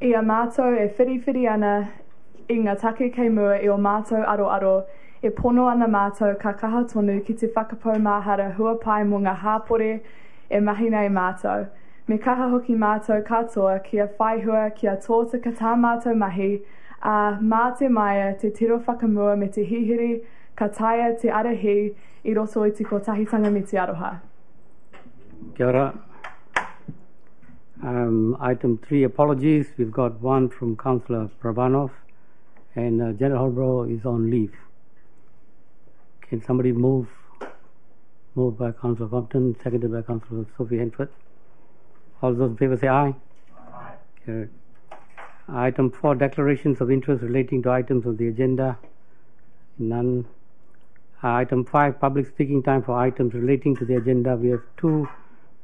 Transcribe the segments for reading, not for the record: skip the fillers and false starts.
I a mātou e whiriwhiri ana i ngā take kei mua i o mātou aro e pono ana mātou ka kaha tonu ki te whakapau mahara hua pai mo ngā hāpore e mahi nei mātou. Me kaha hoki mātou katoa kia whaihua kia tōta ka tā mātou mahi a mā te maia te tiro whakamua me te hihiri ka taia te arahi I roto I te kotahitanga me te aroha. Kia ora. Item 3, apologies. We've got one from Councillor Pravanov and Janet Holbrook is on leave. Can somebody move by Councillor Compton, seconded by Councillor Sophie Henford? All those in favour say aye. Aye. Carried. Item 4, declarations of interest relating to items of the agenda. None. Item 5, public speaking time for items relating to the agenda. We have two.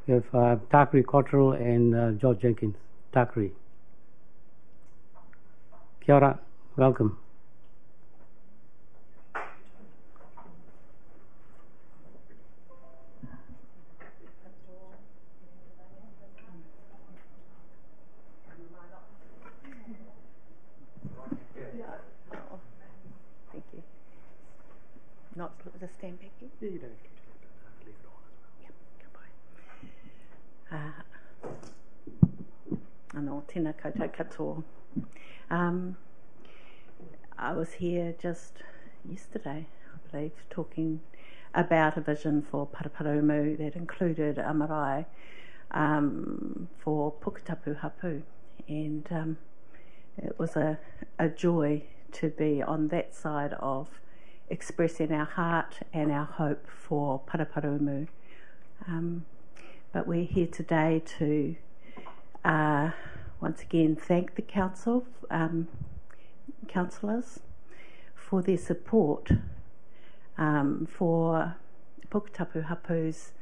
We have Thackeray Cottrell and George Jenkins. Thackeray. Kia ora. Welcome. Not the stand back here? Yeah, you don't have to leave it on as well. Yep, goodbye. Anō, tēnā koutou katoa. I was here just yesterday, I believe, talking about a vision for Paraparaumu that included a marae for Puketapu Hapu. And it was a joy to be on that side of expressing our heart and our hope for Paraparaumu. But we're here today to once again thank the council, councillors, for their support for Puketapu Hapu's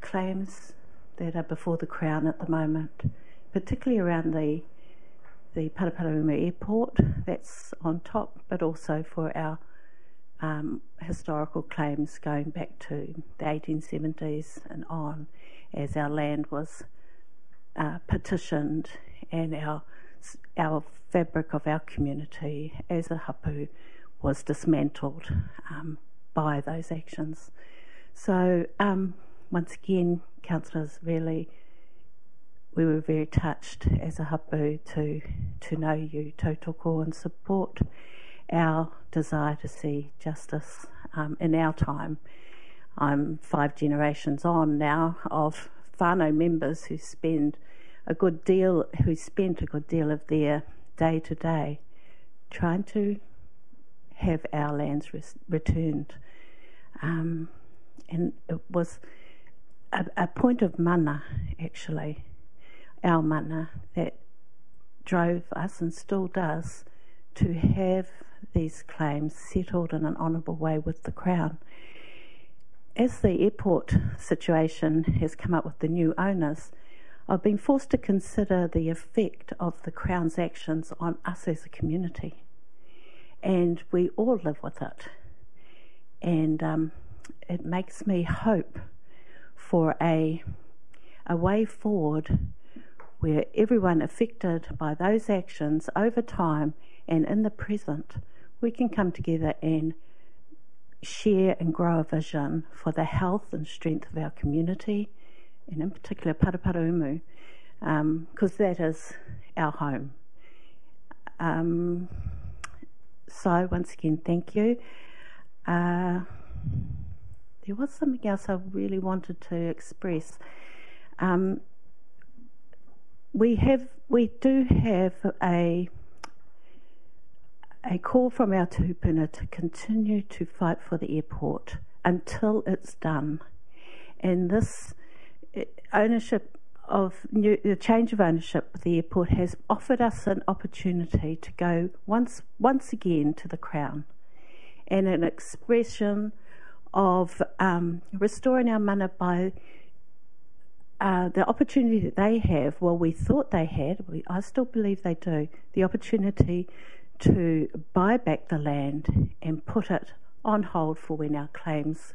claims that are before the Crown at the moment, particularly around the Paraparaumu airport that's on top, but also for our historical claims going back to the 1870s and on, as our land was petitioned and our fabric of our community as a hapu was dismantled by those actions. So once again, councillors, really we were very touched as a hapu to know you tautoko and support our desire to see justice in our time. I'm 5 generations on now of whānau members who spent a good deal of their day to day trying to have our lands returned. And it was a point of mana, actually, our mana, that drove us and still does to have these claims settled in an honourable way with the Crown. As the airport situation has come up with the new owners, I've been forced to consider the effect of the Crown's actions on us as a community. And we all live with it. And it makes me hope for a way forward where everyone affected by those actions over time and in the present, we can come together and share and grow a vision for the health and strength of our community, and in particular Paraparaumu, because that is our home. So once again, thank you. There was something else I really wanted to express. We do have a call from our tūpuna to continue to fight for the airport until it's done. And this ownership of the change of ownership of the airport has offered us an opportunity to go once again to the Crown, and an expression of restoring our mana by the opportunity that they have, well, we thought they had, I still believe they do, the opportunity to buy back the land and put it on hold for when our claims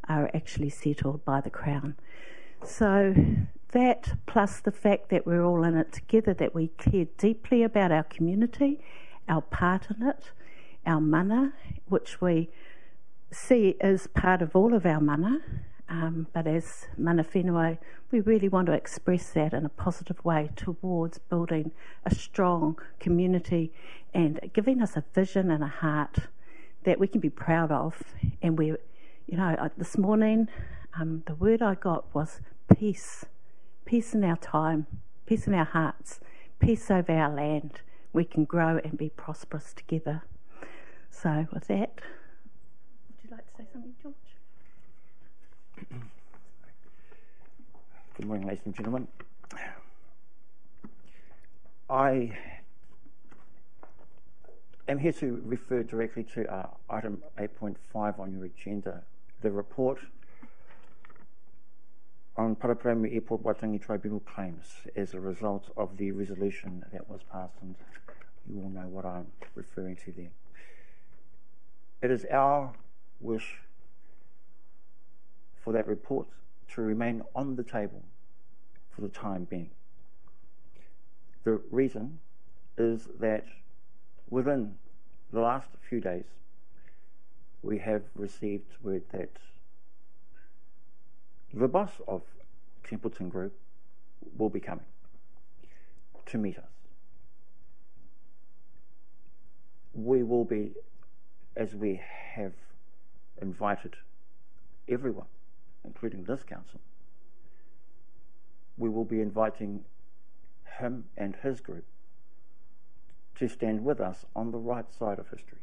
are actually settled by the Crown. So that, plus the fact that we're all in it together, that we care deeply about our community, our part in it, our mana, which we see as part of all of our mana, but as mana whenua, we really want to express that in a positive way towards building a strong community and giving us a vision and a heart that we can be proud of. And we, this morning, the word I got was peace. Peace in our time, peace in our hearts, peace over our land. We can grow and be prosperous together. So with that, would you like to say something, George? Good morning, ladies and gentlemen. I am here to refer directly to item 8.5 on your agenda, the report on Paraparaumu Airport Waitangi Tribunal claims as a result of the resolution that was passed, and you all know what I'm referring to there. It is our wish for that report to remain on the table for the time being. The reason is that within the last few days we have received word that the boss of Templeton Group will be coming to meet us. We will be, as we have invited everyone, including this council, we will be inviting him and his group to stand with us on the right side of history.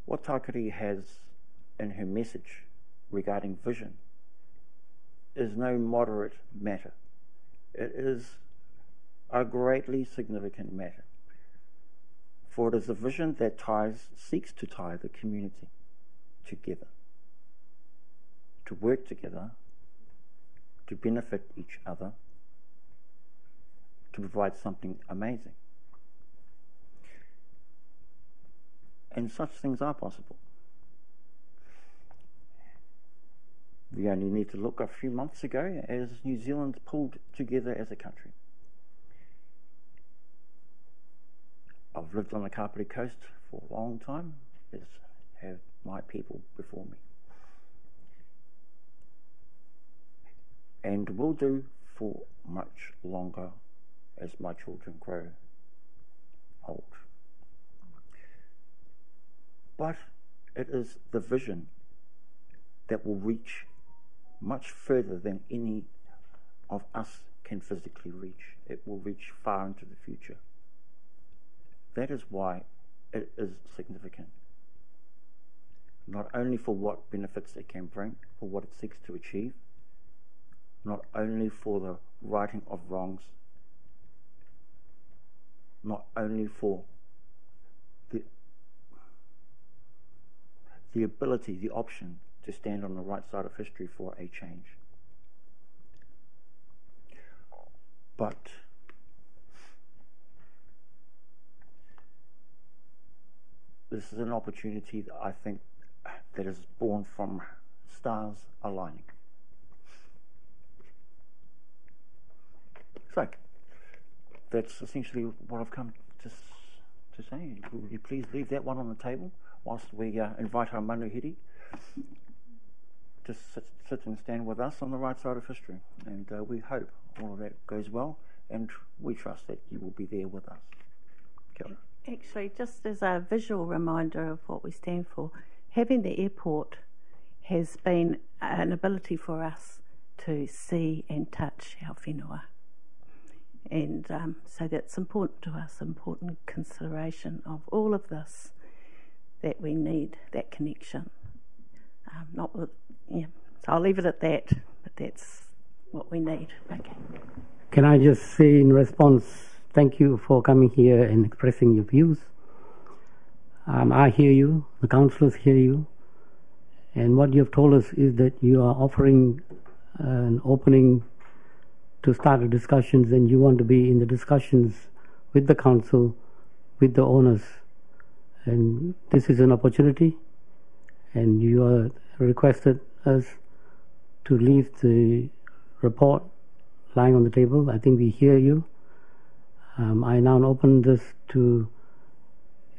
What Takiri has in her message regarding vision is no moderate matter. It is a greatly significant matter, for it is a vision that seeks to tie the community together, to work together, to benefit each other, to provide something amazing. And such things are possible. We only need to look a few months ago as New Zealand pulled together as a country. I've lived on the Kapiti coast for a long time, as have my people before me. And will do for much longer as my children grow old. But it is the vision that will reach much further than any of us can physically reach. It will reach far into the future. That is why it is significant. Not only for what benefits it can bring, for what it seeks to achieve, not only for the righting of wrongs, not only for the ability, the option to stand on the right side of history for a change, but this is an opportunity that I think that is born from stars aligning. So that's essentially what I've come to say. Will you please leave that one on the table whilst we invite our manuhiri to sit and stand with us on the right side of history. And we hope all of that goes well, and we trust that you will be there with us. Kia ora. Actually, just as a visual reminder of what we stand for, having the airport has been an ability for us to see and touch our whenua. And so that's important to us, important consideration of all of this, that we need that connection. So I'll leave it at that, but that's what we need. Okay. Can I just say in response, thank you for coming here and expressing your views. I hear you, the councillors hear you, and what you have told us is that you are offering an opening to start the discussions, and you want to be in the discussions with the council, with the owners. And this is an opportunity, and you are requested us to leave the report lying on the table. I think we hear you. I now open this to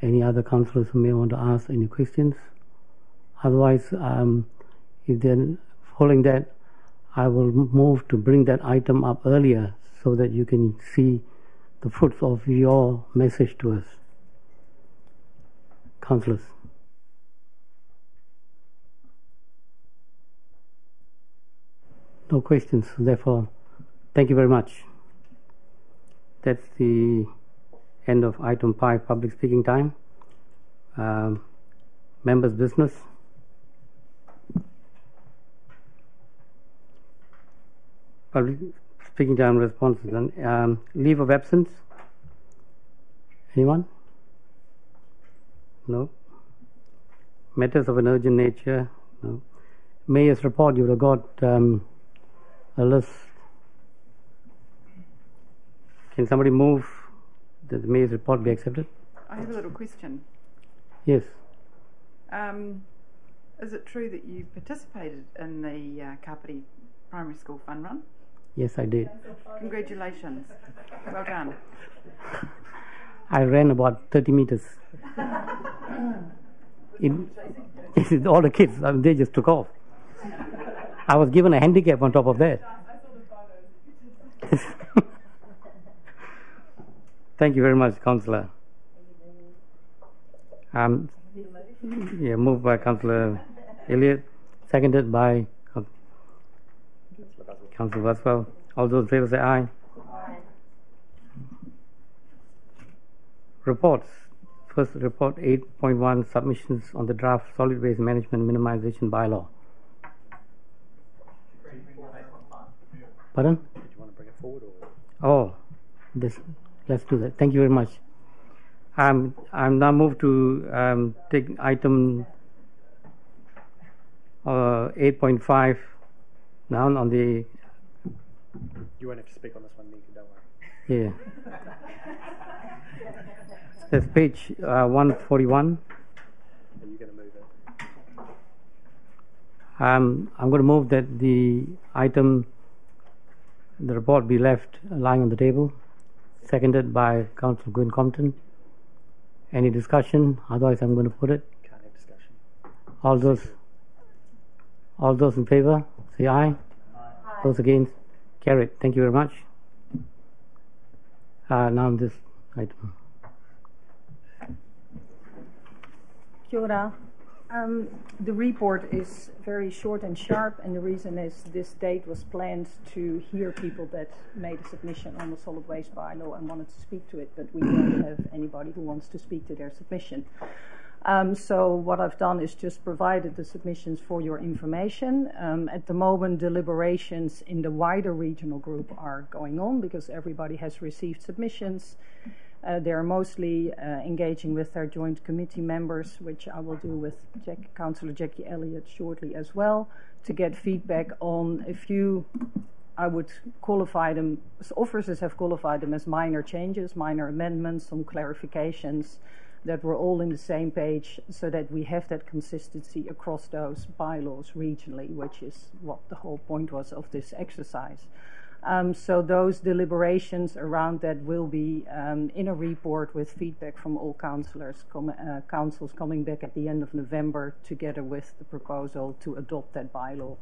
any other councillors who may want to ask any questions. Otherwise, if they're following that, I will move to bring that item up earlier so that you can see the fruits of your message to us. Councillors. No questions, therefore, thank you very much. That's the end of item 5, public speaking time. Members' business. Public speaking time responses. Leave of absence. Anyone? No. Matters of an urgent nature. No. Mayor's report. You would have got a list. Can somebody move that the mayor's report be accepted? I have a little question. Yes. Is it true that you participated in the Kapiti Primary School Fun Run? Yes, I did. Congratulations. Well done. I ran about 30 meters. All the kids, they just took off. I was given a handicap on top of that. Thank you very much, Councillor. Moved by Councillor Elliott, seconded by Councillor Buswell. All those in favour say aye. Aye. Reports. First report 8.1, submissions on the draft solid waste management minimisation bylaw. Pardon? Did you want to bring it forward? Or? Let's do that. Thank you very much. I'm now moved to take item 8.5 down on the. You won't have to speak on this one, Nika, don't worry. Yeah. That's page 141. Are you going to move it? I'm going to move that the report be left lying on the table. Seconded by Councillor Gwyn Compton. Any discussion? Otherwise, I'm going to put it. Can't have discussion. All those in favour, say aye. Aye. Those against, carried. Thank you very much. Now this item. Kia ora. The report is very short and sharp, and the reason is this date was planned to hear people that made a submission on the solid waste bylaw and wanted to speak to it, but we don't have anybody who wants to speak to their submission. So what I've done is just provided the submissions for your information. At the moment, deliberations in the wider regional group are going on because everybody has received submissions. They're mostly engaging with their joint committee members, which I will do with Councillor Jackie Elliott shortly as well, to get feedback on a few, I would qualify them, officers have qualified them as minor changes, minor amendments, some clarifications, that we're all in the same page so that we have that consistency across those bylaws regionally, which is what the whole point was of this exercise. So those deliberations around that will be in a report with feedback from all councillors, councils coming back at the end of November together with the proposal to adopt that bylaw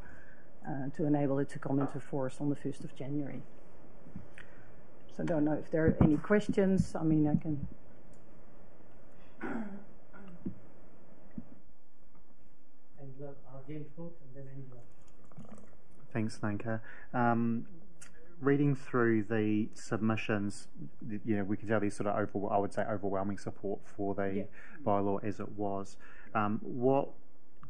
to enable it to come into force on the 1st of January. So I don't know if there are any questions. I mean, I can... Thanks, Nanka. Reading through the submissions, we can tell there's sort of I would say overwhelming support for the bylaw as it was. What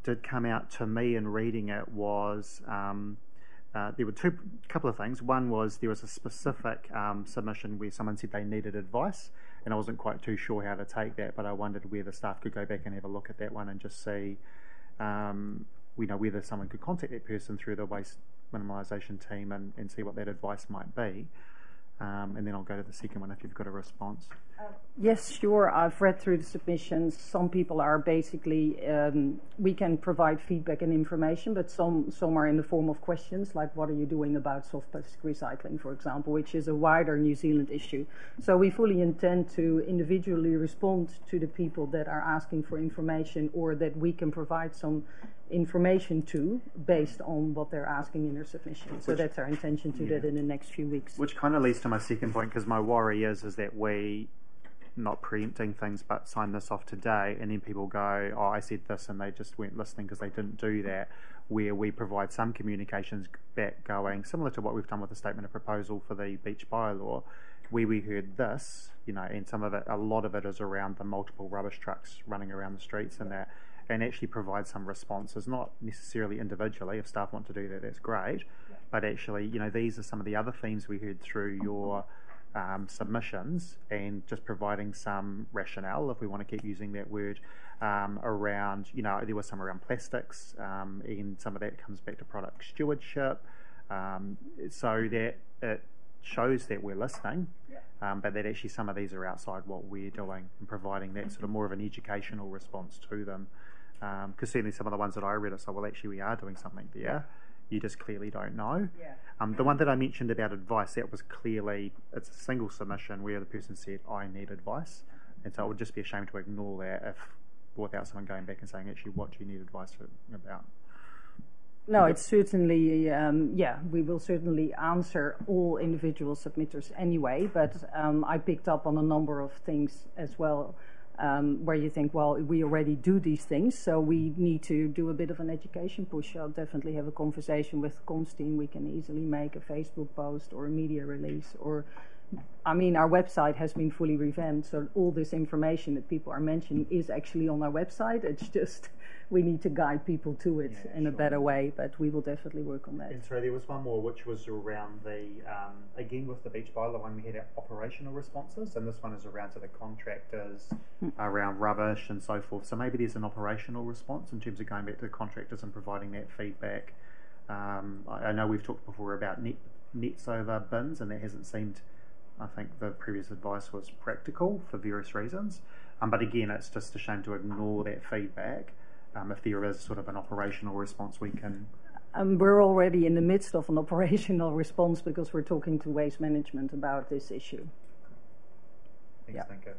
did come out to me in reading it was there were couple of things. One was there was a specific submission where someone said they needed advice, and I wasn't quite too sure how to take that, but I wondered whether staff could go back and have a look at that one and just see whether someone could contact that person through the waste minimisation team and see what that advice might be. And then I'll go to the second one if you've got a response. Yes, sure. I've read through the submissions. Some people are basically, we can provide feedback and information, but some are in the form of questions, like what are you doing about soft plastic recycling, for example, which is a wider New Zealand issue. So we fully intend to individually respond to the people that are asking for information, or that we can provide some information to based on what they're asking in their submission. So that's our intention to do that in the next few weeks. Which kind of leads to my second point, because my worry is that we, not preempting things, but sign this off today, and then people go, oh, I said this, and they just weren't listening because they didn't do that, where we provide some communications back going, similar to what we've done with the statement of proposal for the beach bylaw, where we heard this, and some of it, a lot of it is around the multiple rubbish trucks running around the streets and that, and actually provide some responses, not necessarily individually. If staff want to do that, that's great, but actually, these are some of the other themes we heard through your submissions, and just providing some rationale, if we want to keep using that word, around, there was some around plastics, and some of that comes back to product stewardship, so that it shows that we're listening, but that actually some of these are outside what we're doing, and providing that sort of more of an educational response to them, because certainly some of the ones that I read, it's like, well, actually we are doing something there. You just clearly don't know. The one that I mentioned about advice, that was clearly, it's a single submission where the person said, I need advice. And so it would just be a shame to ignore that without someone going back and saying, actually, what do you need advice about? No, it's certainly, we will certainly answer all individual submitters anyway, but I picked up on a number of things as well, where you think, well, we already do these things, so we need to do a bit of an education push. I'll definitely have a conversation with the comms team. We can easily make a Facebook post or a media release, or, our website has been fully revamped, so all this information that people are mentioning is actually on our website. It's just, we need to guide people to it in a better way, but we will definitely work on that. And so there was one more, which was around the, again with the beach bylaw one, we had our operational responses, and this one is around to the contractors, around rubbish and so forth. So maybe there's an operational response in terms of going back to the contractors and providing that feedback. I know we've talked before about nets over bins, and that hasn't seemed, I think the previous advice was practical for various reasons. But again, it's just a shame to ignore that feedback. If there is sort of an operational response, we can... we're already in the midst of an operational response, because we're talking to Waste Management about this issue. Thank you.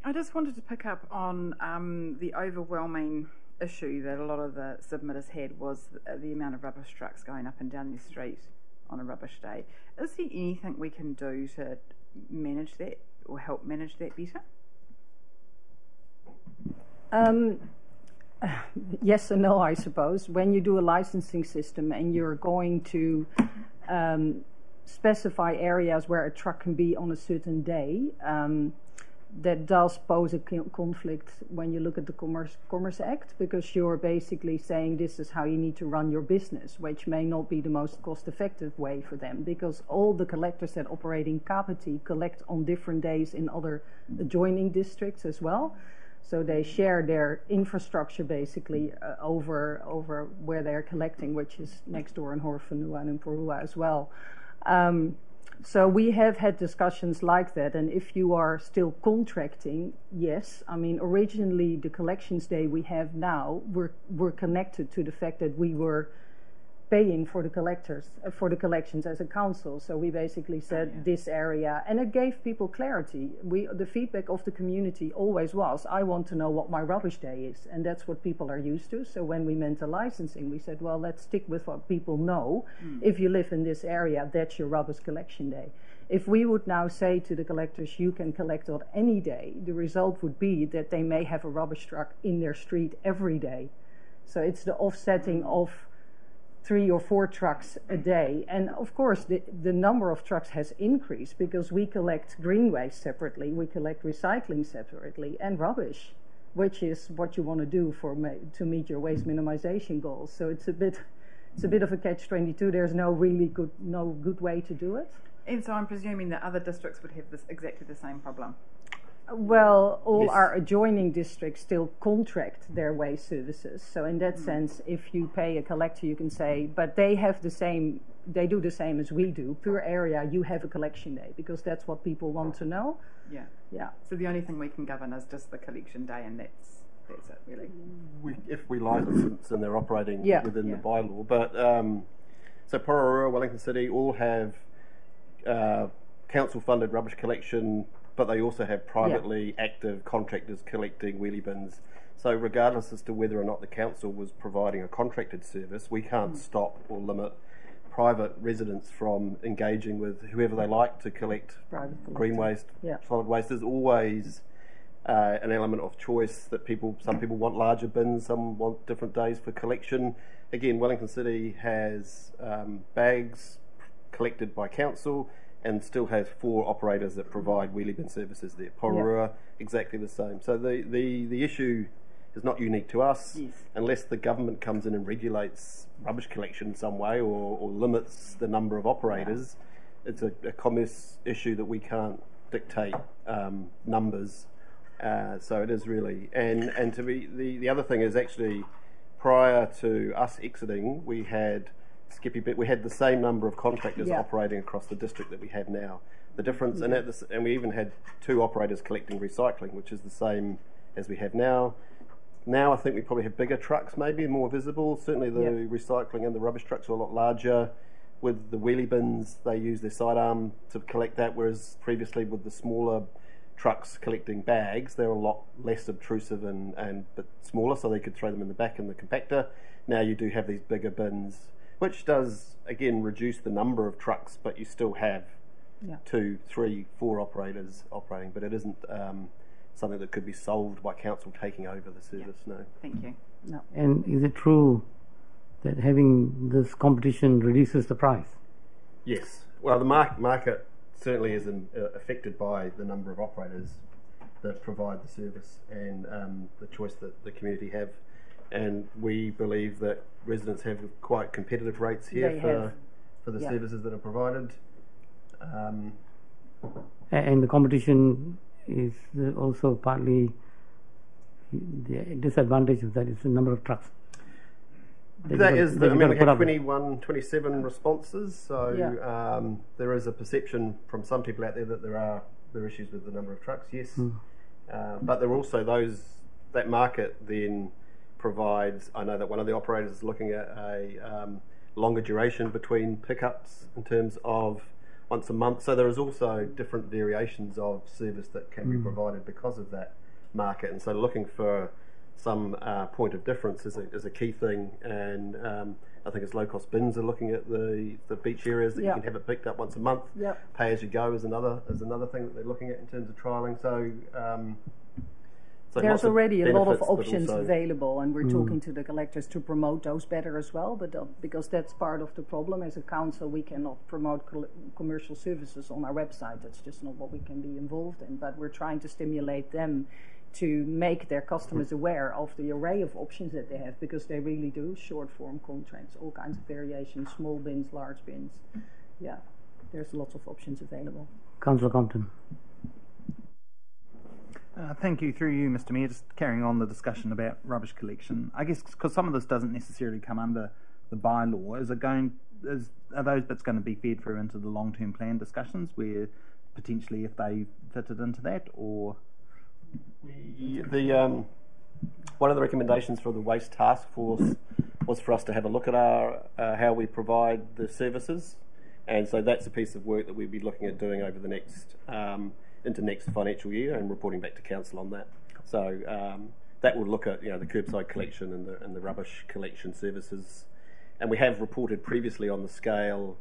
I just wanted to pick up on the overwhelming issue that a lot of the submitters had, was the amount of rubbish trucks going up and down the street on a rubbish day. Is there anything we can do to manage that, or help manage that better? Yes and no, I suppose. When you do a licensing system and you're going to specify areas where a truck can be on a certain day, that does pose a conflict when you look at the Commerce Act, because you're basically saying this is how you need to run your business, which may not be the most cost-effective way for them, because all the collectors that operate in Kapiti collect on different days in other adjoining districts as well. So they share their infrastructure basically over where they're collecting, which is next door in Horwhenua and in Porua as well. So we have had discussions like that, and if you are still contracting, yes. Originally the collections day we have now were connected to the fact that we were paying for the collections as a council. So we basically said this area, and it gave people clarity. The feedback of the community always was, I want to know what my rubbish day is, and that's what people are used to. So when we meant the licensing, we said, well, let's stick with what people know. If you live in this area, that's your rubbish collection day. If we would now say to the collectors, you can collect on any day, the result would be that they may have a rubbish truck in their street every day. So it's the offsetting of 3 or 4 trucks a day. And of course, the number of trucks has increased, because we collect green waste separately, we collect recycling separately, and rubbish, which is what you want to do to meet your waste minimization goals. So it's a bit of a catch-22. There's no good way to do it. And so I'm presuming that other districts would have exactly the same problem. Well, all Yes. our adjoining districts still contract their waste services. So in that sense, if you pay a collector, you can say, but they have the same, they do the same as we do. Per area, you have a collection day, because that's what people want to know. Yeah. Yeah. So the only thing we can govern is just the collection day, and that's it really. If we license and they're operating Yeah. within Yeah. the bylaw. But so Pororua, Wellington City all have council-funded rubbish collection, but they also have privately active contractors collecting wheelie bins. So regardless as to whether or not the council was providing a contracted service, we can't stop or limit private residents from engaging with whoever they like to collect Private green collector. waste, Yeah. solid waste. There's always an element of choice that some people want larger bins, some want different days for collection. Again, Wellington City has bags collected by council and still has 4 operators that provide wheelie bin services there. Pororua, exactly the same. So the issue is not unique to us. Yes. Unless the government comes in and regulates rubbish collection in some way or limits the number of operators. It's a commerce issue that we can't dictate numbers. So it is really, and to be the other thing is actually prior to us exiting, we had the same number of contractors operating across the district that we have now. The difference, and we even had 2 operators collecting recycling, which is the same as we have now. Now I think we probably have bigger trucks, maybe more visible. Certainly the recycling and the rubbish trucks are a lot larger. With the wheelie bins, they use their sidearm to collect that, whereas previously with the smaller trucks collecting bags, they're a lot less obtrusive and but smaller, so they could throw them in the back in the compactor. Now you do have these bigger bins, which does again reduce the number of trucks, but you still have 2, 3, 4 operators operating. But it isn't something that could be solved by council taking over the service. No. Thank you. No. And is it true that having this competition reduces the price? Yes. Well, the market certainly is affected by the number of operators that provide the service and the choice that the community have. And we believe that residents have quite competitive rates here for the services that are provided. And the competition is also partly the disadvantage of that is the number of trucks. We have 27 responses, so there is a perception from some people out there that there are issues with the number of trucks, yes. But there are also that market then provides, I know that one of the operators is looking at a longer duration between pickups in terms of once a month, so there is also different variations of service that can be provided because of that market, and so looking for some point of difference is a key thing, and I think as low-cost bins are looking at the beach areas that you can have it picked up once a month. Pay as you go is another thing that they're looking at in terms of trialling. So there's already a lot of options also available, and we're talking to the collectors to promote those better as well. But because that's part of the problem, as a council, we cannot promote commercial services on our website. That's just not what we can be involved in. But we're trying to stimulate them to make their customers aware of the array of options that they have, because they really do short form contracts, all kinds of variations, small bins, large bins. Yeah, there's lots of options available. Councillor Compton. Thank you. Through you, Mr. Mayor, just carrying on the discussion about rubbish collection. I guess because some of this doesn't necessarily come under the bylaw, are those bits going to be fed through into the long-term plan discussions, where potentially if they fitted into that, or? One of the recommendations for the Waste Task Force was for us to have a look at how we provide the services, and so that's a piece of work that we'll be looking at doing over the next into next financial year and reporting back to council on that. So that will look at the curbside collection and the rubbish collection services, and we have reported previously on the scale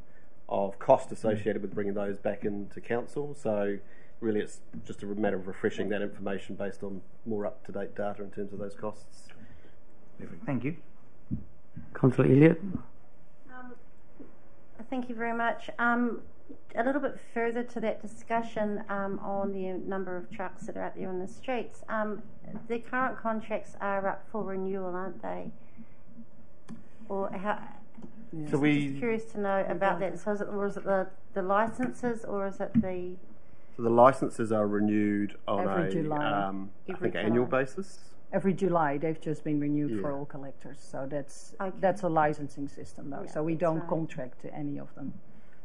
of cost associated with bringing those back into council. So really it's just a matter of refreshing that information based on more up-to-date data in terms of those costs. Perfect. Thank you. Councillor Elliott. Thank you very much. A little bit further to that discussion on the number of trucks that are out there on the streets. The current contracts are up for renewal, aren't they? Or how? So just curious to know about that. So is it the licenses, or is it the So the licences are renewed on Every July. I Every think annual July. basis. Every July, they've just been renewed for Yeah. all collectors. So that's Okay. that's a licensing system, though. Yeah, so we that's don't right. contract to any of them.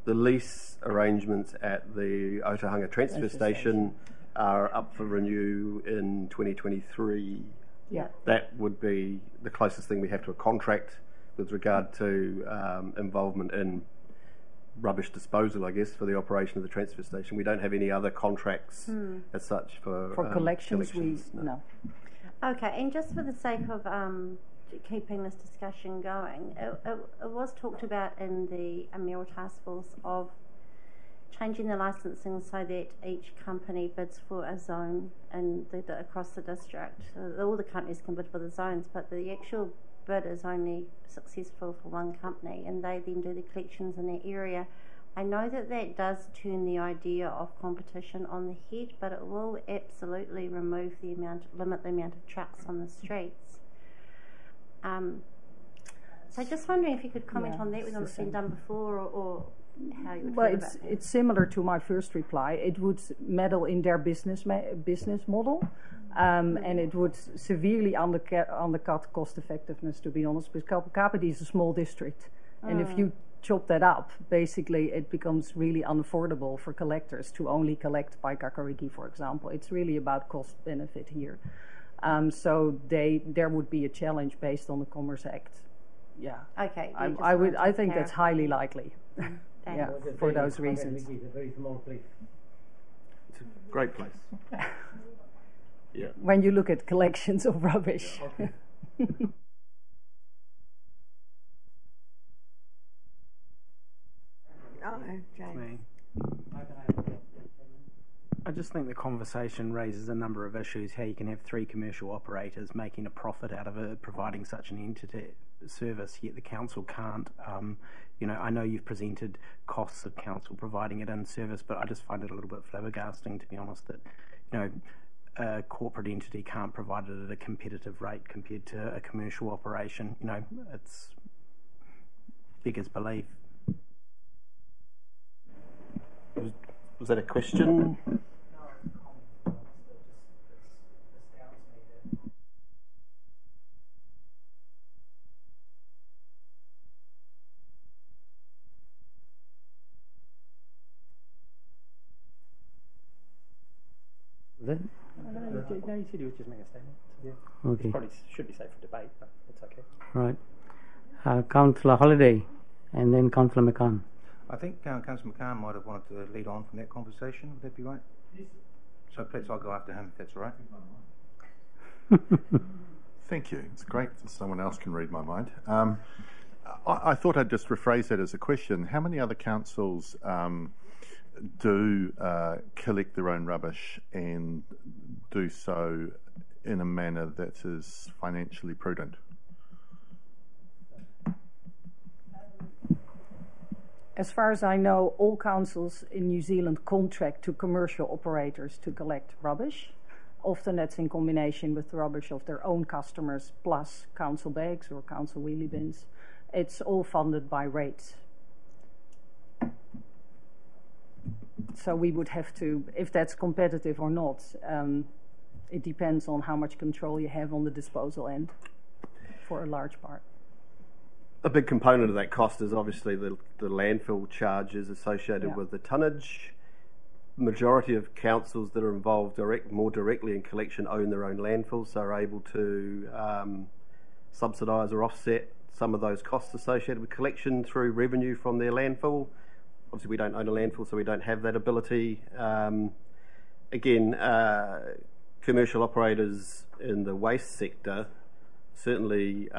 The lease arrangements at the Otahanga transfer station are up for renew in 2023. Yeah. That would be the closest thing we have to a contract with regard to involvement in rubbish disposal, I guess, for the operation of the transfer station. We don't have any other contracts as such for Collections, no. Okay, and just for the sake of keeping this discussion going, it was talked about in the Mayoral Task Force of changing the licensing so that each company bids for a zone across the district. All the companies can bid for the zones, but the actual bid is only successful for one company, and they then do the collections in that area. I know that does turn the idea of competition on the head, but it will absolutely limit the amount of trucks on the streets. So just wondering if you could comment on that, whether it's been done before or how you would Well, feel about that. it's similar to my first reply. It would meddle in their business model, and it would severely undercut cost effectiveness, to be honest, because Kapiti is a small district, and if you chop that up, basically it becomes really unaffordable for collectors to only collect by Kakariki, for example. It's really about cost benefit here. So there would be a challenge based on the Commerce Act. Yeah. Okay. I think that's highly likely. Yeah, Thanks. for those reasons. It's a very small place. It's a great place. Yeah. When you look at collections of rubbish. Me. I just think the conversation raises a number of issues. How you can have three commercial operators making a profit out of it, providing such an entity service, yet the council can't. I know you've presented costs of council providing it in service, but I just find it a little bit flabbergasting, to be honest, that a corporate entity can't provide it at a competitive rate compared to a commercial operation. It's beggars belief. Was that a question? Then? No, you said he was just making a statement. So, yeah. Okay. Probably should be safe for debate, but it's okay. Right. Councillor Holiday and then Councillor McCann. I think Councillor McCann might have wanted to lead on from that conversation. Would that be right? Yes. So perhaps I'll go after him if that's all right. Thank you. It's great that someone else can read my mind. I thought I'd just rephrase that as a question. How many other councils do collect their own rubbish and do so in a manner that is financially prudent? As far as I know, all councils in New Zealand contract to commercial operators to collect rubbish. Often that's in combination with the rubbish of their own customers plus council bags or council wheelie bins. It's all funded by rates. So we would have to, if that's competitive or not, it depends on how much control you have on the disposal end for a large part. A big component of that cost is obviously the landfill charges associated with the tonnage. Majority of councils that are involved more directly in collection own their own landfills, so are able to subsidise or offset some of those costs associated with collection through revenue from their landfill. Obviously, we don't own a landfill, so we don't have that ability. Commercial operators in the waste sector certainly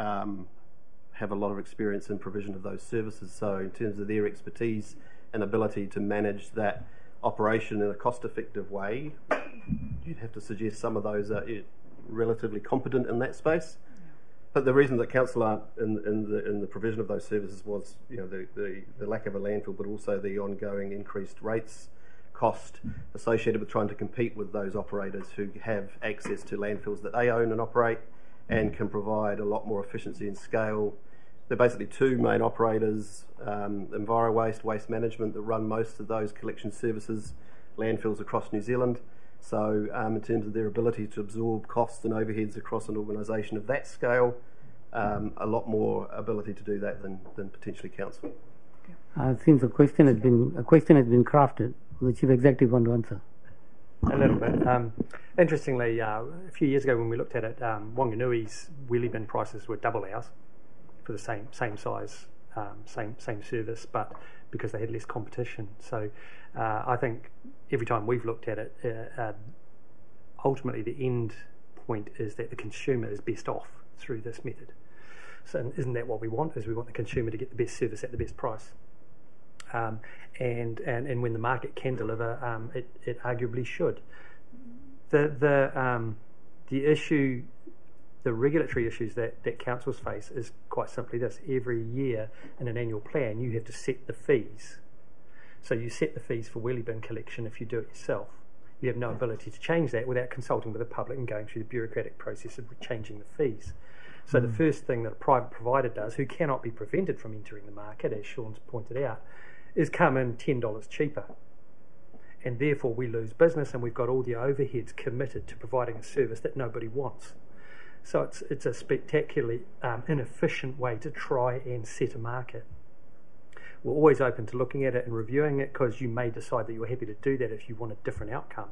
have a lot of experience in provision of those services. So in terms of their expertise and ability to manage that operation in a cost-effective way, you'd have to suggest some of those are relatively competent in that space. But the reason that council aren't in the provision of those services was, the lack of a landfill, but also the ongoing increased rates cost associated with trying to compete with those operators who have access to landfills that they own and operate and can provide a lot more efficiency and scale. There are basically two main operators, EnviroWaste, Waste Management, that run most of those collection services landfills across New Zealand. So in terms of their ability to absorb costs and overheads across an organisation of that scale, a lot more ability to do that than potentially council. Since a question has been crafted, the Chief Executive want to answer. A little bit. Interestingly, a few years ago when we looked at it, Wanganui's wheelie bin prices were double ours for the same size, same service, but because they had less competition. So I think every time we've looked at it, ultimately the end point is that the consumer is best off through this method. So isn't that what we want? Is we want the consumer to get the best service at the best price. And when the market can deliver, it arguably should. The issue, the regulatory issues that councils face is quite simply this: every year in an annual plan, you have to set the fees. So you set the fees for wheelie bin collection if you do it yourself. You have no ability to change that without consulting with the public and going through the bureaucratic process of changing the fees. So the first thing that a private provider does, who cannot be prevented from entering the market, as Sean's pointed out, is come in $10 cheaper. And therefore we lose business, and we've got all the overheads committed to providing a service that nobody wants. So it's a spectacularly inefficient way to try and set a market. We're always open to looking at it and reviewing it, because you may decide that you're happy to do that if you want a different outcome.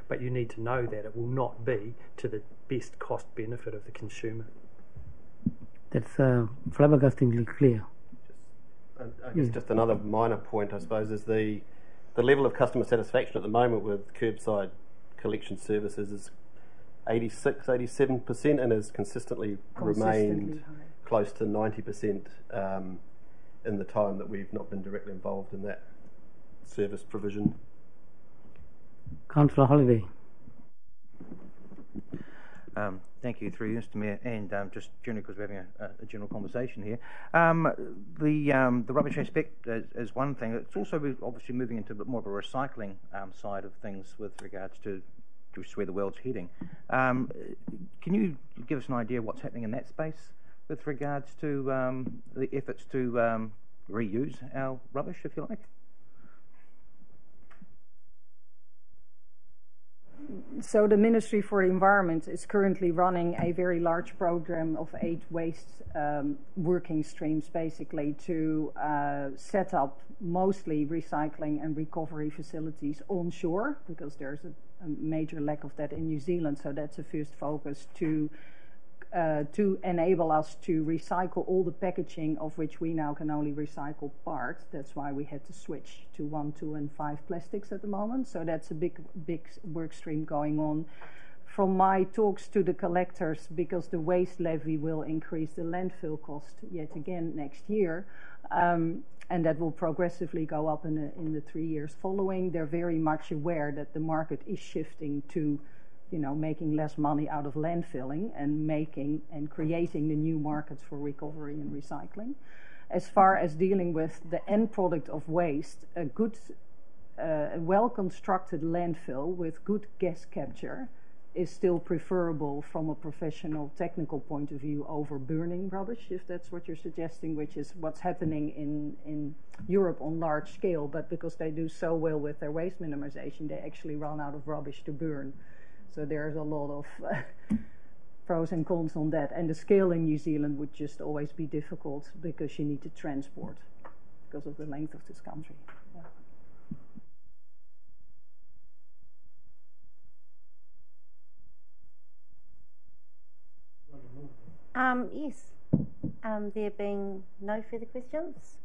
But you need to know that it will not be to the best cost benefit of the consumer. That's flabbergastingly clear. I guess just another minor point, I suppose, is the level of customer satisfaction at the moment with curbside collection services is 86, 87%, and has consistently remained close to 90% in the time that we've not been directly involved in that service provision. Councillor Holiday. Thank you, through you, Mr. Mayor, and just generally because we're having a general conversation here. The rubbish aspect is one thing. It's also obviously moving into a bit more of a recycling side of things with regards to just where the world's heading. Can you give us an idea of what's happening in that space with regards to the efforts to reuse our rubbish, if you like? So the Ministry for the Environment is currently running a very large program of 8 waste working streams, basically, to set up mostly recycling and recovery facilities onshore, because there's a major lack of that in New Zealand. So that's a first focus to enable us to recycle all the packaging, of which we now can only recycle part. That's why we had to switch to 1, 2, and 5 plastics at the moment. So that's a big work stream going on. From my talks to the collectors, because the waste levy will increase the landfill cost yet again next year, and that will progressively go up in the 3 years following, they're very much aware that the market is shifting to making less money out of landfilling and creating the new markets for recovery and recycling. As far as dealing with the end product of waste, a good, well-constructed landfill with good gas capture is still preferable from a professional technical point of view over burning rubbish, if that's what you're suggesting, which is what's happening in Europe on large scale. But because they do so well with their waste minimization, they actually run out of rubbish to burn. So there's a lot of pros and cons on that. And the scale in New Zealand would just always be difficult, because you need to transport because of the length of this country. Yes. There being no further questions,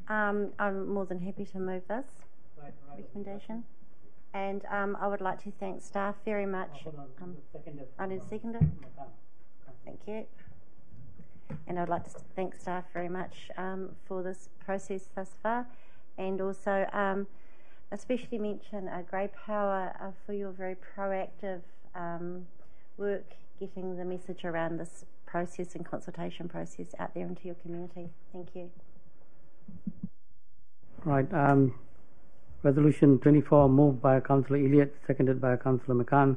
I'm more than happy to move this recommendation. And I would like to thank staff very much. I need a seconder. Thank you. And I would like to thank staff very much for this process thus far, and also especially mention Grey Power for your very proactive work getting the message around this process and consultation process out there into your community. Thank you. Right. Resolution 24 moved by Councillor Elliott, seconded by Councillor McCann.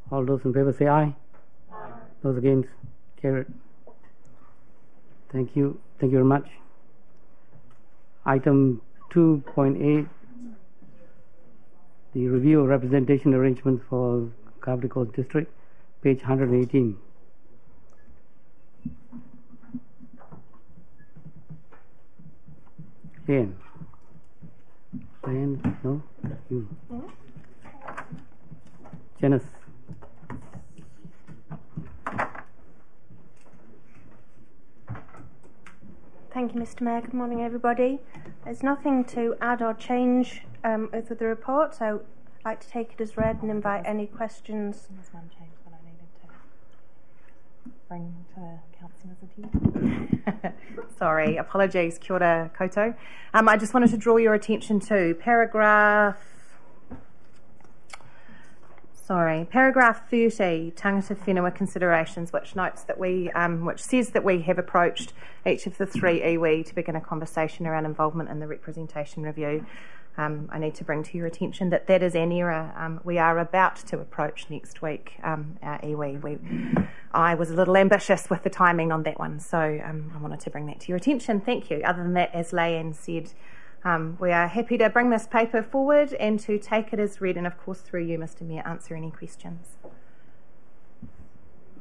All those in favour say aye. Aye. Those against, carried. Thank you. Thank you very much. Item 2.8, the review of representation arrangements for Capital Coast District, page 118. Ian. Ian, no? You. Janice. Thank you, Mr. Mayor. Good morning, everybody. There's nothing to add or change with the report, so I'd like to take it as read and invite any questions. There's one change that I needed to bring to councillors' attention. Sorry, apologies, kia ora koutou. I just wanted to draw your attention to paragraph 30, tangata whenua considerations, which notes that which says that we have approached each of the three iwi to begin a conversation around involvement in the representation review. I need to bring to your attention that is an error. We are about to approach next week our iwi. I was a little ambitious with the timing on that one, so I wanted to bring that to your attention. Thank you. Other than that, as Leanne said, we are happy to bring this paper forward and to take it as read, and of course through you, Mr. Mayor, answer any questions.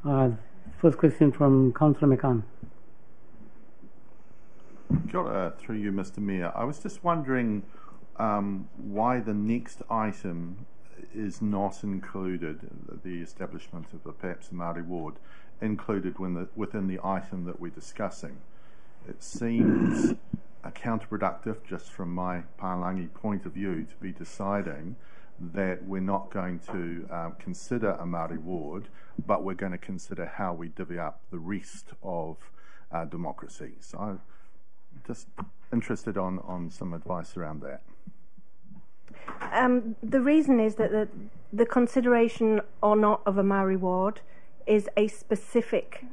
First question from Councillor McCann. Kia ora, through you, Mr. Mayor. I was just wondering why the next item is not included, the establishment of perhaps a Māori ward, included within the item that we're discussing. It seems counterproductive, just from my Palangi point of view, to be deciding that we're not going to consider a Māori ward, but we're going to consider how we divvy up the rest of democracy. So I'm just interested on some advice around that. The reason is that the consideration or not of a Māori ward is a specific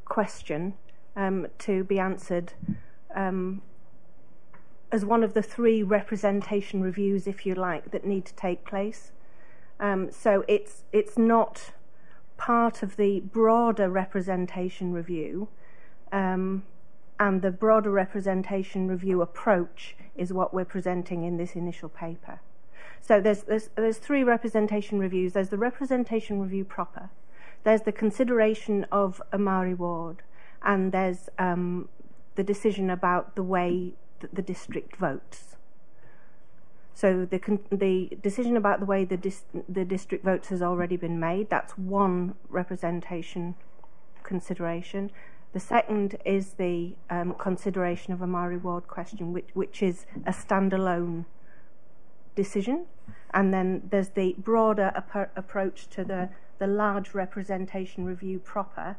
question to be answered as one of the three representation reviews, if you like, that need to take place. So it's not part of the broader representation review, and the broader representation review approach is what we're presenting in this initial paper. So there's three representation reviews. There's the representation review proper, there's the consideration of a Māori ward, and there's the decision about the way the district votes. So the decision about the way the district votes has already been made. That's one representation consideration. The second is the consideration of a Māori ward question, which is a standalone decision. And then there's the broader approach to the large representation review proper,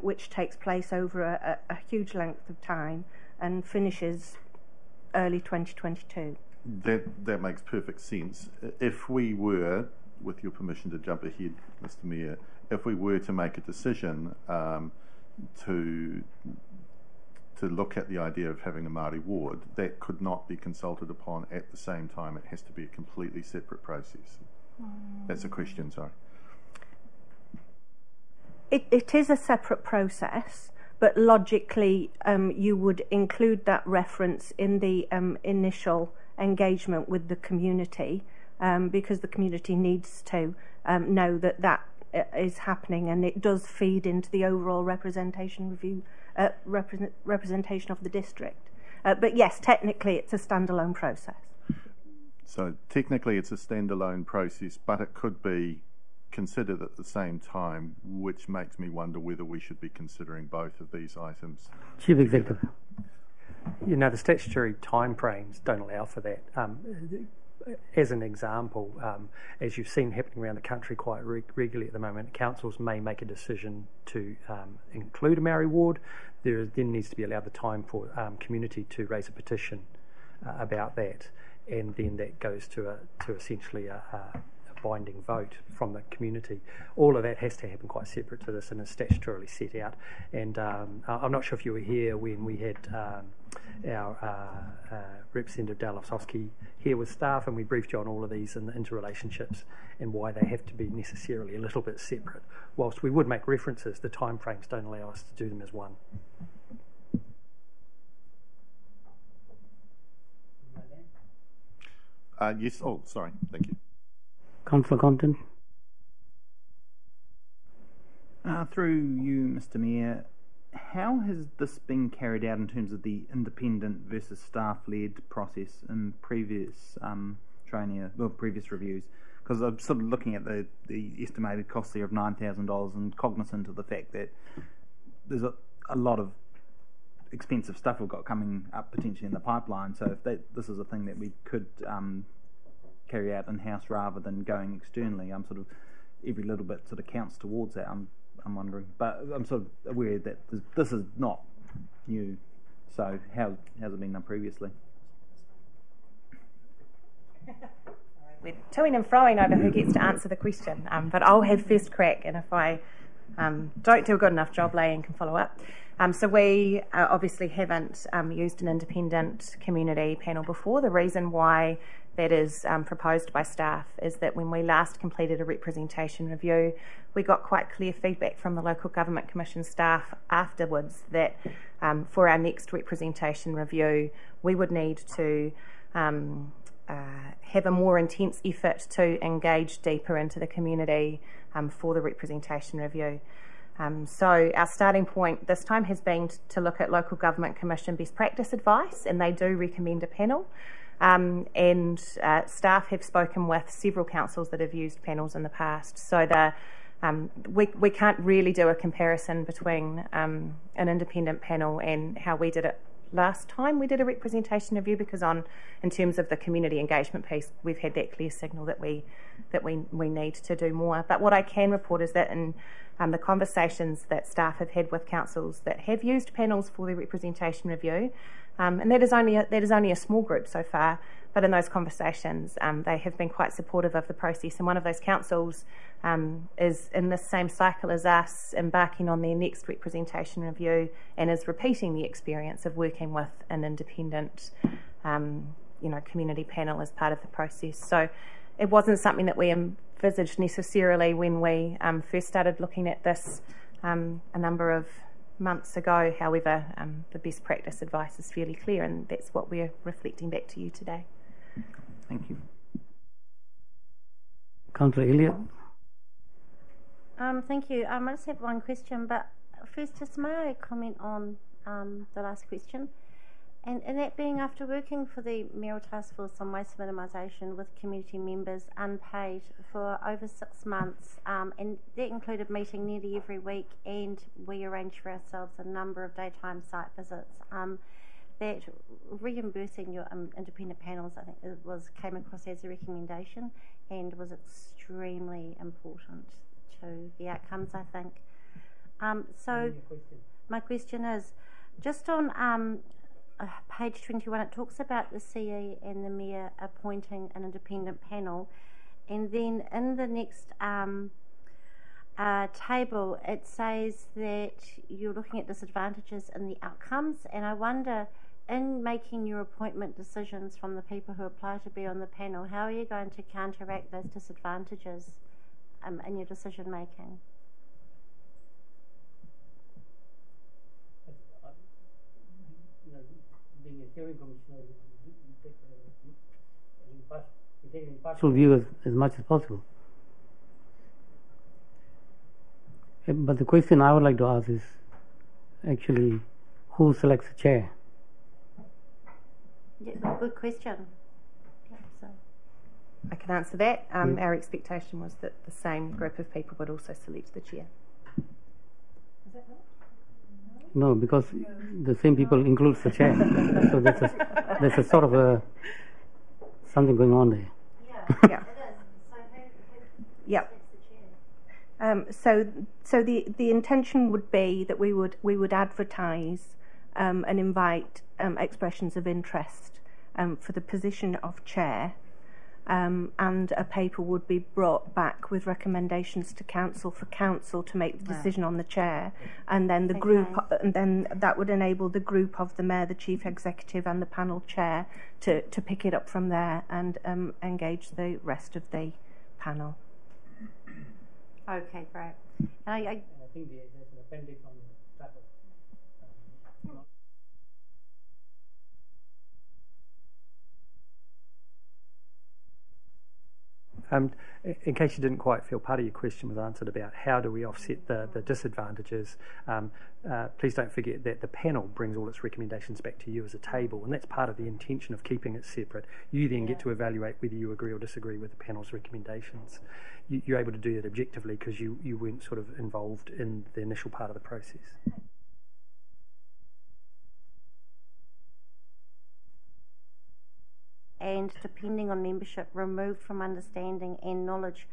which takes place over a huge length of time and finishes early 2022. That makes perfect sense. If we were, with your permission to jump ahead, Mr. Mayor, if we were to make a decision to look at the idea of having a Māori ward, that could not be consulted upon at the same time. It has to be a completely separate process. That's a question, sorry. It is a separate process, but logically you would include that reference in the initial engagement with the community, because the community needs to know that is happening, and it does feed into the overall representation review, representation of the district. But yes, technically it's a standalone process. So technically it's a standalone process, but it could be considered at the same time, which makes me wonder whether we should be considering both of these items. Chief Executive. You know, the statutory timeframes don't allow for that. As an example, as you've seen happening around the country quite regularly at the moment, councils may make a decision to include a Māori ward. There then needs to be allowed the time for community to raise a petition about that, and then that goes to essentially a binding vote from the community. All of that has to happen quite separate to this and is statutorily set out. And I'm not sure if you were here when we had our Representative Dale Osowski here with staff, and we briefed you on all of these and the interrelationships and why they have to be necessarily a little bit separate. Whilst we would make references, the timeframes don't allow us to do them as one. Yes, oh, sorry, thank you. Councillor Compton. Through you, Mr. Mayor, how has this been carried out in terms of the independent versus staff-led process in previous previous reviews? Because I'm sort of looking at the estimated cost there of $9,000 and cognizant of the fact that there's a lot of expensive stuff we've got coming up potentially in the pipeline. So if this is a thing that we could carry out in-house rather than going externally, I'm sort of every little bit sort of counts towards that. I'm wondering, but I'm sort of aware that this is not new. So how's it been done previously? We're toing and froing over who gets to answer the question, but I'll have first crack, and if I don't do a good enough job, Leanne can follow up. So we obviously haven't used an independent community panel before. The reason why that is proposed by staff is that when we last completed a representation review, we got quite clear feedback from the Local Government Commission staff afterwards that for our next representation review, we would need to have a more intense effort to engage deeper into the community for the representation review. So our starting point this time has been to look at Local Government Commission best practice advice, and they do recommend a panel. And staff have spoken with several councils that have used panels in the past. So we can't really do a comparison between an independent panel and how we did it last time we did a representation review, because in terms of the community engagement piece, we've had that clear signal that we need to do more. But what I can report is that in the conversations that staff have had with councils that have used panels for their representation review, and that is only a small group so far, but in those conversations they have been quite supportive of the process, and one of those councils is in the same cycle as us, embarking on their next representation review, and is repeating the experience of working with an independent community panel as part of the process. So it wasn't something that we envisaged necessarily when we first started looking at this a number of months ago. However, the best practice advice is fairly clear, and that's what we're reflecting back to you today. Thank you. Councillor Elliott. Thank you. I just have one question, but first, just may I comment on the last question? And that being, after working for the Mayoral Task Force on Waste Minimisation with community members unpaid for over 6 months, and that included meeting nearly every week, and we arranged for ourselves a number of daytime site visits, that reimbursing your independent panels, I think it came across as a recommendation and was extremely important to the outcomes, I think. So my question is, just on page 21, it talks about the CE and the Mayor appointing an independent panel, and then in the next table it says that you're looking at disadvantages in the outcomes, and I wonder, in making your appointment decisions from the people who apply to be on the panel, how are you going to counteract those disadvantages in your decision making? Being a hearing commissioner, you take an impartial view as much as possible. But the question I would like to ask is actually, who selects the chair? Yeah, good question. Yeah, so. I can answer that. Our expectation was that the same group of people would also select the chair. Is that right? No, because the same people includes the chair. So there's a sort of something going on there. Yeah, yeah. So the intention would be that we would advertise and invite expressions of interest for the position of chair, and a paper would be brought back with recommendations to council for council to make the decision on the chair, and then and then that would enable the group of the mayor, the chief executive, and the panel chair to pick it up from there and engage the rest of the panel. Okay, great. I think there's an appendix on the type of. In case you didn't quite feel part of your question was answered about how do we offset the disadvantages, please don't forget that the panel brings all its recommendations back to you as a table, and that's part of the intention of keeping it separate. You then get to evaluate whether you agree or disagree with the panel's recommendations. You're able to do that objectively because you weren't sort of involved in the initial part of the process. And depending on membership, removed from understanding and knowledge